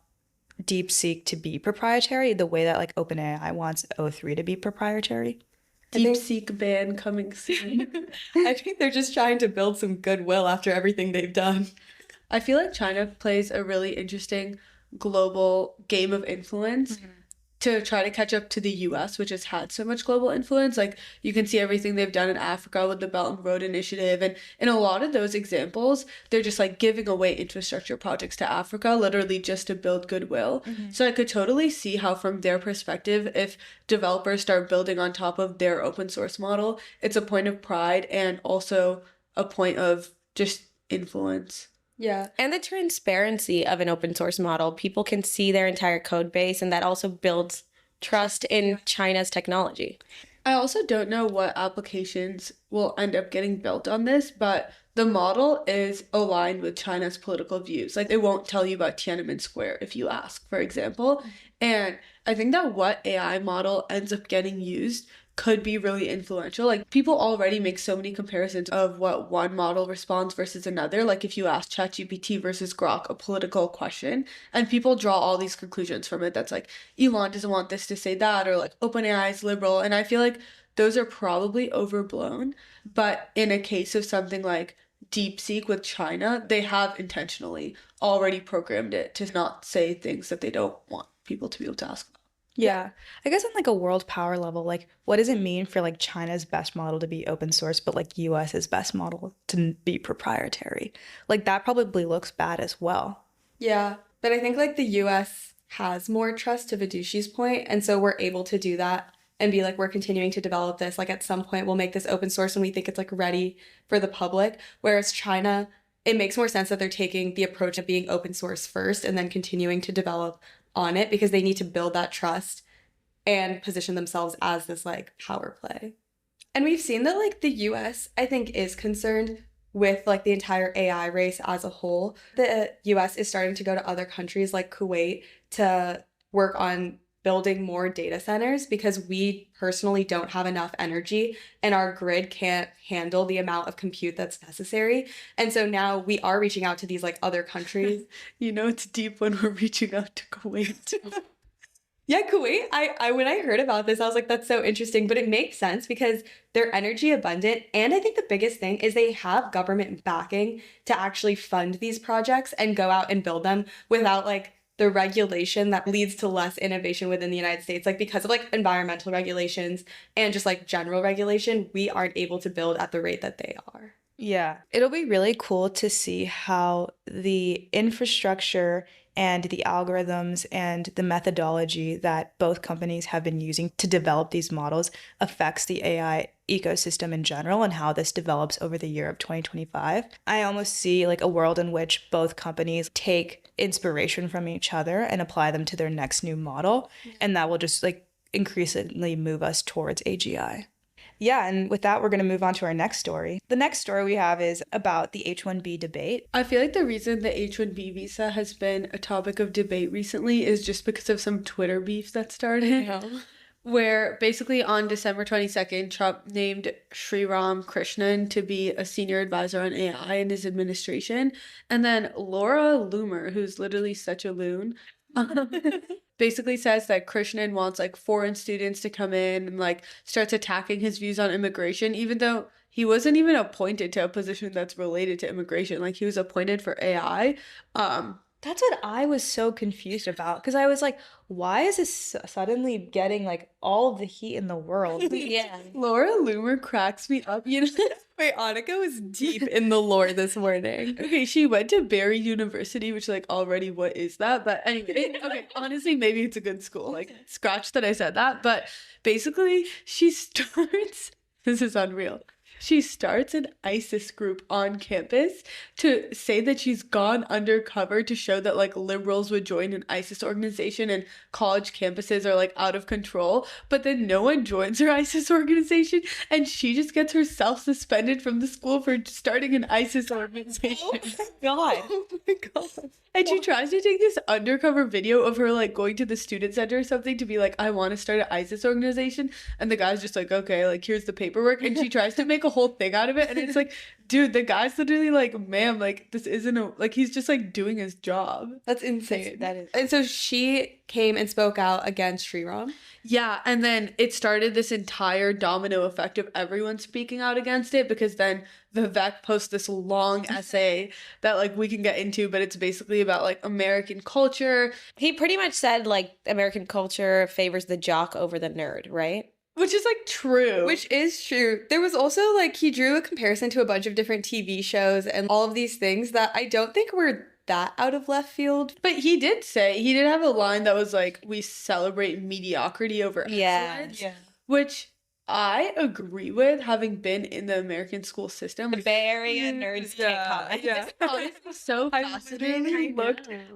Speaker 1: DeepSeek to be proprietary the way that like OpenAI wants O3 to be proprietary?
Speaker 2: DeepSeek ban coming soon.
Speaker 3: I think they're just trying to build some goodwill after everything they've done.
Speaker 2: I feel like China plays a really interesting global game of influence to try to catch up to the US, which has had so much global influence. Like, you can see everything they've done in Africa with the Belt and Road Initiative. And in a lot of those examples, they're just like giving away infrastructure projects to Africa, literally just to build goodwill. So I could totally see how, from their perspective, if developers start building on top of their open source model, it's a point of pride and also a point of just influence.
Speaker 3: Yeah.
Speaker 4: And the transparency of an open source model, people can see their entire code base, and that also builds trust in China's technology.
Speaker 2: I also don't know what applications will end up getting built on this, but the model is aligned with China's political views. Like, it won't tell you about Tiananmen Square if you ask, for example. And I think that what AI model ends up getting used could be really influential. Like, people already make so many comparisons of what one model responds versus another. Like, if you ask ChatGPT versus Grok a political question, and people draw all these conclusions from it, that's like, Elon doesn't want this to say that, or like, OpenAI is liberal. And I feel like those are probably overblown. But in a case of something like DeepSeek with China, they have intentionally already programmed it to not say things that they don't want people to be able to ask about.
Speaker 1: Yeah. I guess on like a world power level, like what does it mean for like China's best model to be open source, but like US's best model to be proprietary? Like that probably looks bad as well.
Speaker 3: Yeah. But I think like the US has more trust, to Vidushi's point, and so we're able to do that and be like, we're continuing to develop this. Like at some point we'll make this open source when we think it's like ready for the public. Whereas China, it makes more sense that they're taking the approach of being open source first and then continuing to develop on it because they need to build that trust and position themselves as this like power play. And we've seen that like the US, I think, is concerned with like the entire AI race as a whole. The US is starting to go to other countries like Kuwait to work on building more data centers because we personally don't have enough energy and our grid can't handle the amount of compute that's necessary. And so now we are reaching out to these like other countries.
Speaker 2: You know, it's deep when we're reaching out to Kuwait.
Speaker 3: Yeah, Kuwait, I when I heard about this, I was like, that's so interesting. But it makes sense because they're energy abundant. And I think the biggest thing is they have government backing to actually fund these projects and go out and build them without like the regulation that leads to less innovation within the United States. Like because of like environmental regulations and just like general regulation, we aren't able to build at the rate that they are.
Speaker 1: Yeah. It'll be really cool to see how the infrastructure and the algorithms and the methodology that both companies have been using to develop these models affects the AI ecosystem in general and how this develops over the year of 2025. I almost see like a world in which both companies take inspiration from each other and apply them to their next new model. And that will just like increasingly move us towards AGI. Yeah, and with that, we're going to move on to our next story. The next story we have is about the H1-B debate.
Speaker 2: I feel like the reason the H1-B visa has been a topic of debate recently is just because of some Twitter beef that started.
Speaker 3: Yeah.
Speaker 2: Where basically on December 22nd, Trump named Sriram Krishnan to be a senior advisor on AI in his administration. And then Laura Loomer, who's literally such a loon, basically says that Krishnan wants like foreign students to come in and like starts attacking his views on immigration, even though he wasn't even appointed to a position that's related to immigration. Like he was appointed for AI.
Speaker 1: That's what I was so confused about because I was like, why is this suddenly getting like all of the heat in the world?
Speaker 4: Yeah.
Speaker 2: Laura Loomer cracks me up. You know,
Speaker 3: Wait, Annika was deep in the lore this morning.
Speaker 2: okay, she went to Barry University, which like already what is that? But anyway, okay, honestly, maybe it's a good school. Like scratch that I said that. But basically, she starts this is unreal. She starts an ISIS group on campus to say that she's gone undercover to show that like liberals would join an ISIS organization and college campuses are like out of control. But then no one joins her ISIS organization and she just gets herself suspended from the school for starting an ISIS organization.
Speaker 1: God.
Speaker 3: Oh my god.
Speaker 2: And she tries to take this undercover video of her like going to the student center or something to be like, I want to start an ISIS organization. And the guy's just like, okay, like here's the paperwork. And she tries to make a whole thing out of it. And it's like, dude, the guy's literally like, ma'am, like this isn't a, like he's just like doing his job.
Speaker 3: That's insane.
Speaker 4: That is.
Speaker 3: And so she came and spoke out against Sriram.
Speaker 2: Yeah, and then it started this entire domino effect of everyone speaking out against it because then Vivek posts this long essay that like we can get into, but it's basically about like American culture,
Speaker 4: He pretty much said like American culture favors the jock over the nerd, right?
Speaker 2: which is like true.
Speaker 3: Which is true. There was also like he drew a comparison to a bunch of different TV shows and all of these things that I don't think were that out of left field.
Speaker 2: But he did have a line that was like, we celebrate mediocrity over excellence, which I agree with, having been in the American school system.
Speaker 4: The Bay Area nerds can't comment.
Speaker 1: Yeah.
Speaker 2: It's so fascinating.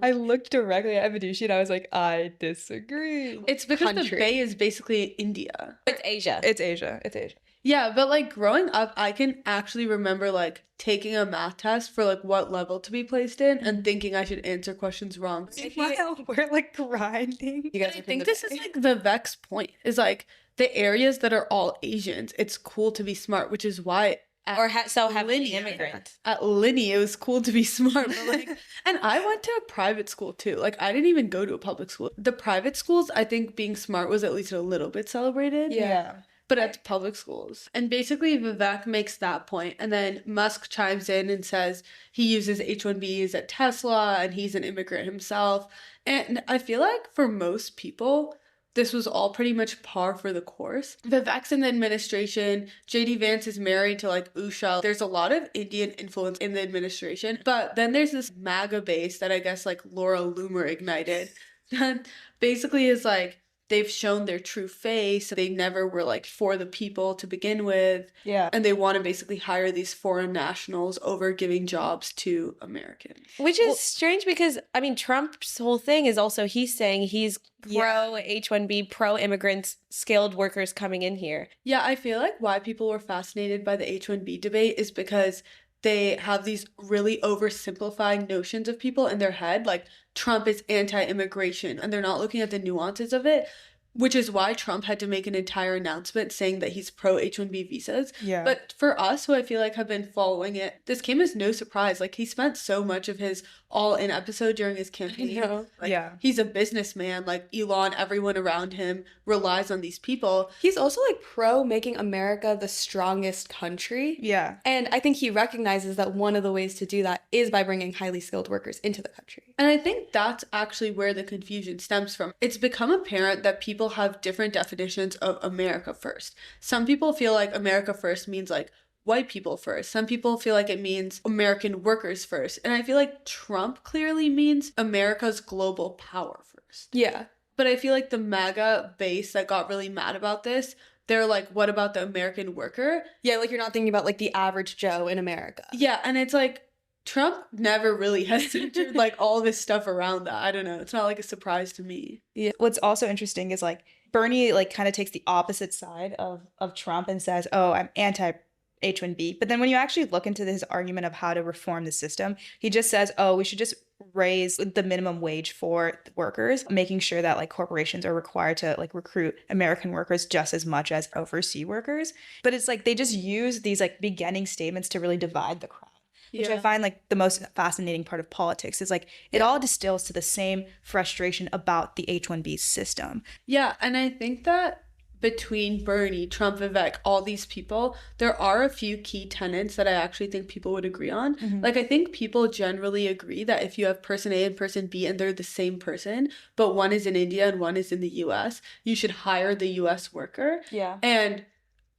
Speaker 1: I looked directly at Vidushi and I was like, I disagree.
Speaker 2: It's because the
Speaker 3: Country.
Speaker 2: Bay is basically India.
Speaker 4: It's Asia.
Speaker 1: It's Asia. It's Asia.
Speaker 2: Yeah, but like growing up, I can actually remember like taking a math test for like what level to be placed in and thinking I should answer questions wrong.
Speaker 1: Wow, we're like grinding.
Speaker 3: You guys
Speaker 2: I
Speaker 3: are from
Speaker 2: think
Speaker 3: the
Speaker 2: this
Speaker 3: Bay.
Speaker 2: is like Vivek's point is like the areas that are all Asians, it's cool to be smart, which is why
Speaker 4: Or so heavily
Speaker 2: linear.
Speaker 4: immigrant.
Speaker 2: At Linny, it was cool to be smart. But like, and I went to a private school too. Like, I didn't even go to a public school. The private schools, I think being smart was at least a little bit celebrated.
Speaker 1: Yeah.
Speaker 2: But at the public schools. And basically, Vivek makes that point. And then Musk chimes in and says he uses H1-Bs at Tesla and he's an immigrant himself. And I feel like for most people, this was all pretty much par for the course. Vivek's in the administration. JD Vance is married to like Usha. There's a lot of Indian influence in the administration. But then there's this MAGA base that I guess like Laura Loomer ignited. That basically is like they've shown their true face. They never were like for the people to begin with.
Speaker 1: Yeah.
Speaker 2: And they want to basically hire these foreign nationals over giving jobs to Americans.
Speaker 4: Which is strange because, I mean, Trump's whole thing is also he's saying he's pro H1B, pro immigrants, skilled workers coming in here.
Speaker 2: Yeah, I feel like why people were fascinated by the H1B debate is because they have these really oversimplifying notions of people in their head. Like Trump is anti-immigration and they're not looking at the nuances of it, which is why Trump had to make an entire announcement saying that he's pro H1B visas.
Speaker 1: Yeah.
Speaker 2: But for us, who I feel like have been following it, this came as no surprise. Like he spent so much of his all-in episode during his campaign. Like,
Speaker 1: Yeah.
Speaker 2: He's a businessman. Like Elon, everyone around him relies on these people.
Speaker 3: He's also like pro making America the strongest country.
Speaker 1: Yeah.
Speaker 3: And I think he recognizes that one of the ways to do that is by bringing highly skilled workers into the country.
Speaker 2: And I think that's actually where the confusion stems from. It's become apparent that people have different definitions of America first. Some people feel like America first means like white people first. Some people feel like it means American workers first. And I feel like Trump clearly means America's global power first.
Speaker 3: Yeah.
Speaker 2: But I feel like the MAGA base that got really mad about this, they're like, what about the American worker?
Speaker 3: Yeah, like you're not thinking about like the average Joe in America.
Speaker 2: Yeah, and it's like, Trump never really has centered like all this stuff around that. I don't know. It's not like a surprise to me.
Speaker 1: Yeah. What's also interesting is like Bernie like kind of takes the opposite side of Trump and says, "Oh, I'm anti H1B." But then when you actually look into his argument of how to reform the system, he just says, "Oh, we should just raise the minimum wage for workers, making sure that like corporations are required to like recruit American workers just as much as overseas workers." But it's like they just use these like beginning statements to really divide the crowd. Which I find like the most fascinating part of politics is like it all distills to the same frustration about the H1B system.
Speaker 2: Yeah, and I think that between Bernie, Trump, Vivek, all these people, there are a few key tenets that I actually think people would agree on. Like, I think people generally agree that if you have person A and person B and they're the same person, but one is in India and one is in the US, you should hire the US worker.
Speaker 1: Yeah.
Speaker 2: And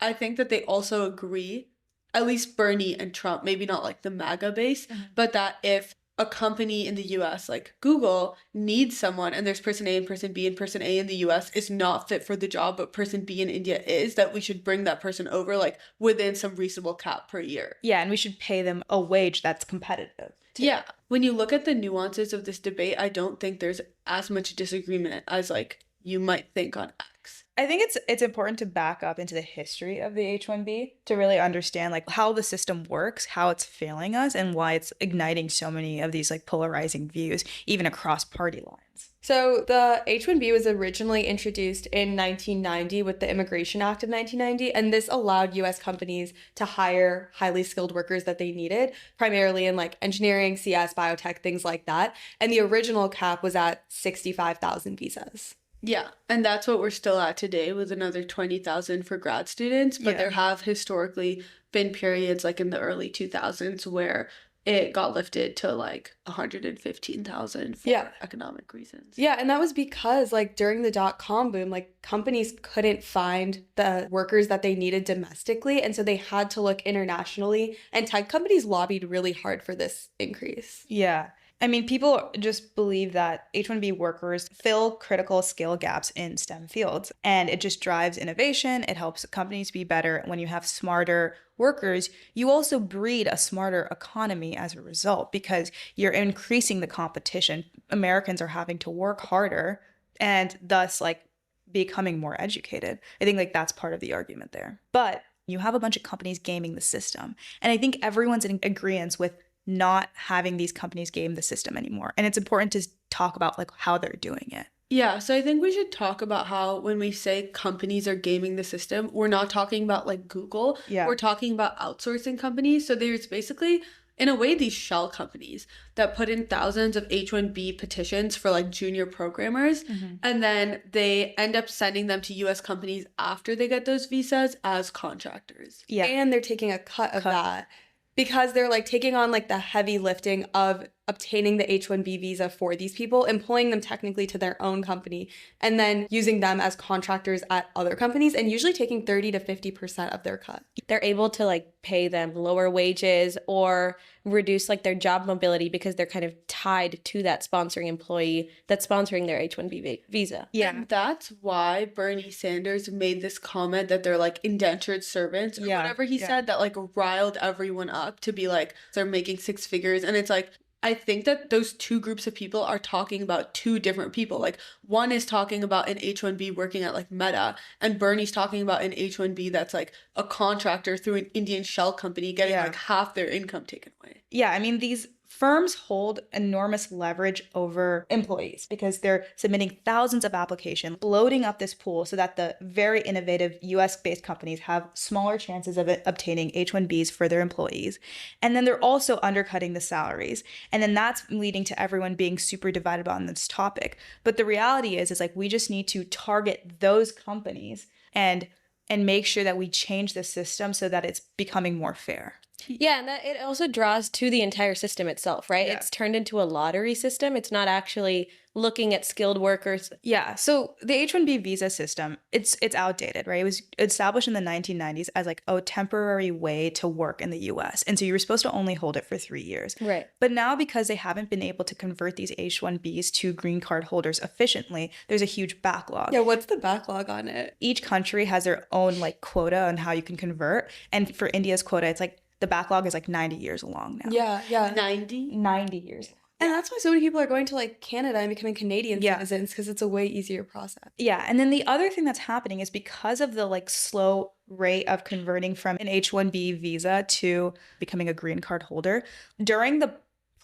Speaker 2: I think that they also agree, at least Bernie and Trump, maybe not like the MAGA base, but that if a company in the US, like Google, needs someone and there's person A and person A in the US is not fit for the job, but person B in India is, that we should bring that person over like within some reasonable cap per year.
Speaker 1: Yeah, and we should pay them a wage that's competitive.
Speaker 2: Yeah. When you look at the nuances of this debate, I don't think there's as much disagreement as like you might think on X.
Speaker 1: I think it's important to back up into the history of the H1B to really understand like how the system works, how it's failing us, and why it's igniting so many of these like polarizing views, even across party lines.
Speaker 3: So the H-1B was originally introduced in 1990 with the Immigration Act of 1990, and this allowed U.S. companies to hire highly skilled workers that they needed, primarily in like engineering, CS, biotech, things like that. And the original cap was at 65,000 visas.
Speaker 2: Yeah, and that's what we're still at today with another 20,000 for grad students, but there have historically been periods like in the early 2000s where it got lifted to like 115,000 for economic reasons.
Speaker 3: Yeah, and that was because like during the dot-com boom, like companies couldn't find the workers that they needed domestically, and so they had to look internationally, and tech companies lobbied really hard for this increase.
Speaker 1: Yeah. I mean, people just believe that H-1B workers fill critical skill gaps in STEM fields, and it just drives innovation. It helps companies be better. When you have smarter workers, you also breed a smarter economy as a result because you're increasing the competition. Americans are having to work harder and thus like becoming more educated. I think like that's part of the argument there. But you have a bunch of companies gaming the system, and I think everyone's in agreement with not having these companies game the system anymore. And it's important to talk about like how they're doing it.
Speaker 2: Yeah, so I think we should talk about how when we say companies are gaming the system, we're not talking about like Google.
Speaker 1: Yeah.
Speaker 2: We're talking about outsourcing companies. So there's basically, in a way, these shell companies that put in thousands of H1B petitions for like junior programmers. And then they end up sending them to US companies after they get those visas as contractors.
Speaker 1: Yeah.
Speaker 3: And they're taking a cut of that, because they're like taking on like the heavy lifting of obtaining the H-1B visa for these people, employing them technically to their own company, and then using them as contractors at other companies, and usually taking 30 to 50% of their cut.
Speaker 4: They're able to like pay them lower wages or reduce like their job mobility because they're kind of tied to that sponsoring employee that's sponsoring their H-1B visa.
Speaker 1: Yeah.
Speaker 2: And that's why Bernie Sanders made this comment that they're like indentured servants or whatever he said, that like riled everyone up to be like, they're making six figures. And it's like, I think that those two groups of people are talking about two different people. Like, one is talking about an H-1B working at like Meta, and Bernie's talking about an H-1B that's like a contractor through an Indian shell company getting like half their income taken away.
Speaker 1: Yeah, I mean, these firms hold enormous leverage over employees because they're submitting thousands of applications, bloating up this pool so that the very innovative US-based companies have smaller chances of obtaining H-1Bs for their employees. And then they're also undercutting the salaries. And then that's leading to everyone being super divided on this topic. But the reality is like we just need to target those companies and make sure that we change the system so that it's becoming more fair.
Speaker 4: Yeah, and that it also draws to the entire system itself, right?
Speaker 1: Yeah.
Speaker 4: It's turned into a lottery system. It's not actually looking at skilled workers.
Speaker 1: Yeah, so the H-1B visa system, it's outdated, right? It was established in the 1990s as like a temporary way to work in the US. And so you were supposed to only hold it for 3 years.
Speaker 4: Right.
Speaker 1: But now because they haven't been able to convert these H-1Bs to green card holders efficiently, there's a huge backlog.
Speaker 3: Yeah, what's the backlog on it?
Speaker 1: Each country has their own like quota on how you can convert. And for India's quota, it's like the backlog is like 90 years long now.
Speaker 3: Yeah.
Speaker 1: 90 years.
Speaker 3: And that's why so many people are going to like Canada and becoming Canadian citizens, because it's a way easier process.
Speaker 1: Yeah. And then the other thing that's happening is because of the like slow rate of converting from an H-1B visa to becoming a green card holder, during the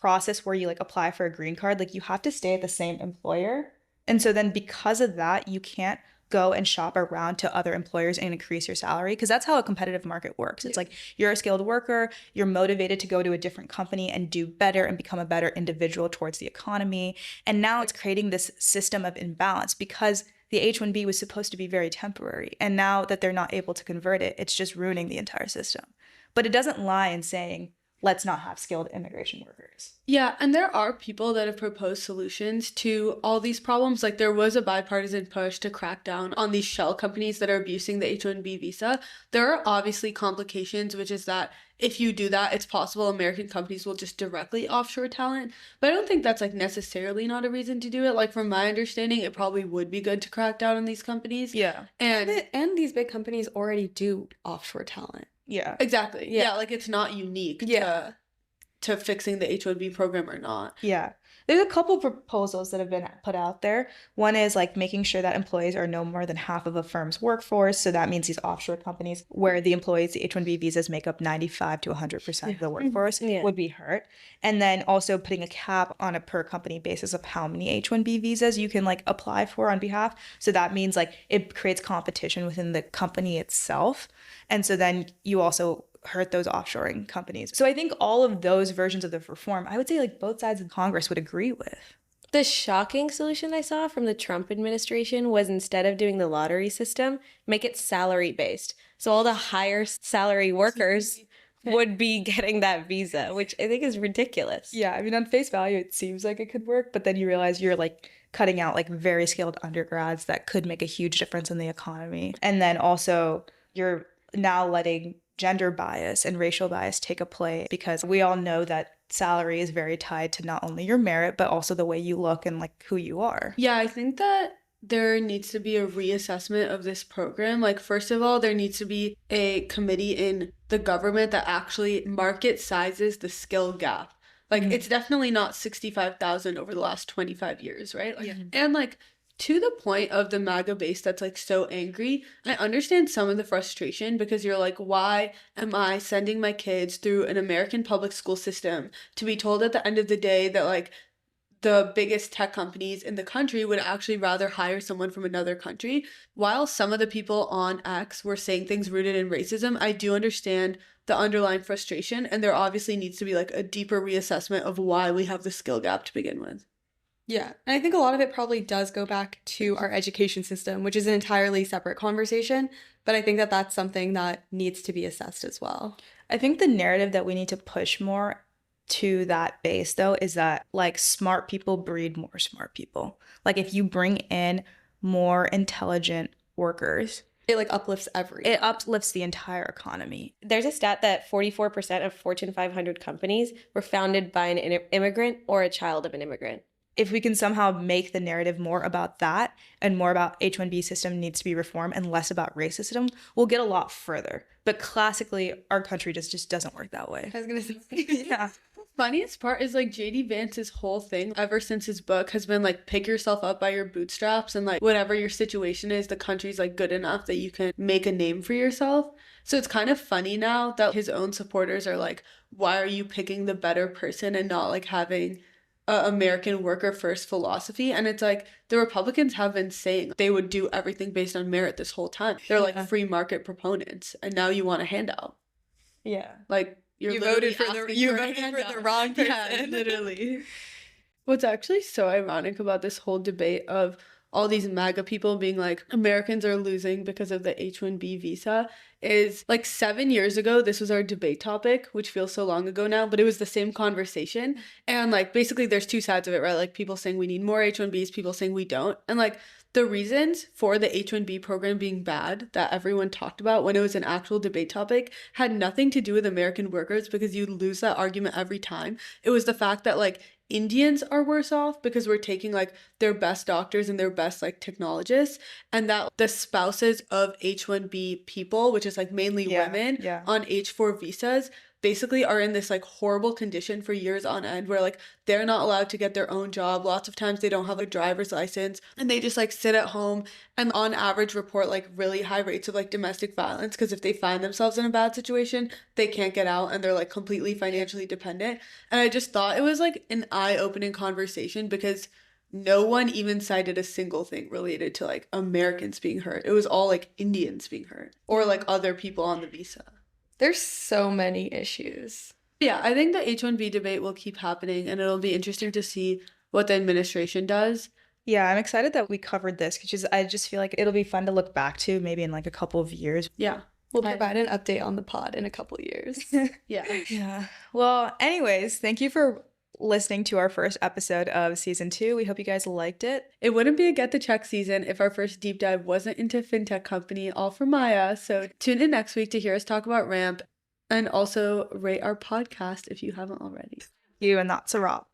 Speaker 1: process where you like apply for a green card, like you have to stay at the same employer. And so then because of that, you can't go and shop around to other employers and increase your salary, because that's how a competitive market works. It's like you're a skilled worker, you're motivated to go to a different company and do better and become a better individual towards the economy. And now it's creating this system of imbalance because the H-1B was supposed to be very temporary. And now that they're not able to convert it, it's just ruining the entire system. But it doesn't lie in saying, let's not have skilled immigration workers.
Speaker 2: Yeah, and there are people that have proposed solutions to all these problems. Like there was a bipartisan push to crack down on these shell companies that are abusing the H-1B visa. There are obviously complications, which is that if you do that, it's possible American companies will just directly offshore talent. But I don't think that's like necessarily not a reason to do it. Like from my understanding, it probably would be good to crack down on these companies.
Speaker 1: Yeah.
Speaker 3: And these big companies already do offshore talent.
Speaker 1: Yeah.
Speaker 2: Exactly. Yeah, like it's not unique to fixing the H-1B program or not.
Speaker 1: Yeah. There's a couple proposals that have been put out there. One is like making sure that employees are no more than half of a firm's workforce. So that means these offshore companies where the employees, the H-1B visas make up 95 to 100% of the workforce would be hurt. And then also putting a cap on a per company basis of how many H-1B visas you can like apply for on behalf. So that means like it creates competition within the company itself. And so then you also hurt those offshoring companies. So I think all of those versions of the reform, I would say like both sides of Congress would agree with.
Speaker 4: The shocking solution I saw from the Trump administration was instead of doing the lottery system, make it salary based. So all the higher salary workers would be getting that visa, which I think is ridiculous.
Speaker 1: Yeah, I mean, on face value, it seems like it could work, but then you realize you're like cutting out like very skilled undergrads that could make a huge difference in the economy. And then also you're now letting gender bias and racial bias take a play because we all know that salary is very tied to not only your merit, but also the way you look and like who you are.
Speaker 2: Yeah, I think that there needs to be a reassessment of this program. Like, first of all, there needs to be a committee in the government that actually market sizes the skill gap. Like, it's definitely not 65,000 over the last 25 years, right? Like, and like, to the point of the MAGA base that's like so angry, I understand some of the frustration because you're like, why am I sending my kids through an American public school system to be told at the end of the day that like the biggest tech companies in the country would actually rather hire someone from another country? While some of the people on X were saying things rooted in racism, I do understand the underlying frustration, and there obviously needs to be like a deeper reassessment of why we have the skill gap to begin with.
Speaker 3: Yeah, and I think a lot of it probably does go back to our education system, which is an entirely separate conversation, but I think that that's something that needs to be assessed as well.
Speaker 1: I think the narrative that we need to push more to that base, though, is that like smart people breed more smart people. Like if you bring in more intelligent workers,
Speaker 3: it like uplifts everything.
Speaker 1: It uplifts the entire economy.
Speaker 4: There's a stat that 44% of Fortune 500 companies were founded by an immigrant or a child of an immigrant.
Speaker 1: If we can somehow make the narrative more about that and more about H-1B system needs to be reformed and less about racism, we'll get a lot further. But classically, our country just doesn't work that way.
Speaker 3: I was going to say,
Speaker 1: yeah.
Speaker 2: Funniest part is like JD Vance's whole thing ever since his book has been like pick yourself up by your bootstraps, and like whatever your situation is, the country's like good enough that you can make a name for yourself. So it's kind of funny now that his own supporters are like, why are you picking the better person and not like having American worker first philosophy? And it's like the Republicans have been saying they would do everything based on merit this whole time. They're like free market proponents, and now you want a handout.
Speaker 1: Yeah.
Speaker 2: Like you voted for the wrong person. Yeah, literally. What's actually so ironic about this whole debate of all these MAGA people being like, Americans are losing because of the H-1B visa is like 7 years ago, this was our debate topic, which feels so long ago now, but it was the same conversation. And like, basically there's two sides of it, right? Like people saying we need more H-1Bs, people saying we don't. And like the reasons for the H-1B program being bad that everyone talked about when it was an actual debate topic had nothing to do with American workers, because you lose that argument every time. It was the fact that like Indians are worse off because we're taking like their best doctors and their best like technologists, and that the spouses of H-1B people, which is like mainly women on H-4 visas, basically are in this like horrible condition for years on end where like they're not allowed to get their own job. Lots of times they don't have a driver's license and they just like sit at home and on average report like really high rates of like domestic violence, because if they find themselves in a bad situation, they can't get out and they're like completely financially dependent. And I just thought it was like an eye-opening conversation because no one even cited a single thing related to like Americans being hurt. It was all like Indians being hurt or like other people on the visa.
Speaker 3: There's so many issues.
Speaker 2: Yeah, I think the H-1B debate will keep happening, and it'll be interesting to see what the administration does.
Speaker 1: Yeah, I'm excited that we covered this because I just feel like it'll be fun to look back to maybe in like a couple of years.
Speaker 2: Yeah.
Speaker 3: We'll provide an update on the pod in a couple years.
Speaker 2: Yeah.
Speaker 1: Yeah. Well, anyways, thank you for listening to our first episode of season 2. We hope you guys liked it.
Speaker 2: It wouldn't be a Get the Check season if our first deep dive wasn't into fintech company, all for Maya. So tune in next week to hear us talk about Ramp, and also rate our podcast if you haven't already.
Speaker 1: You, and that's a wrap.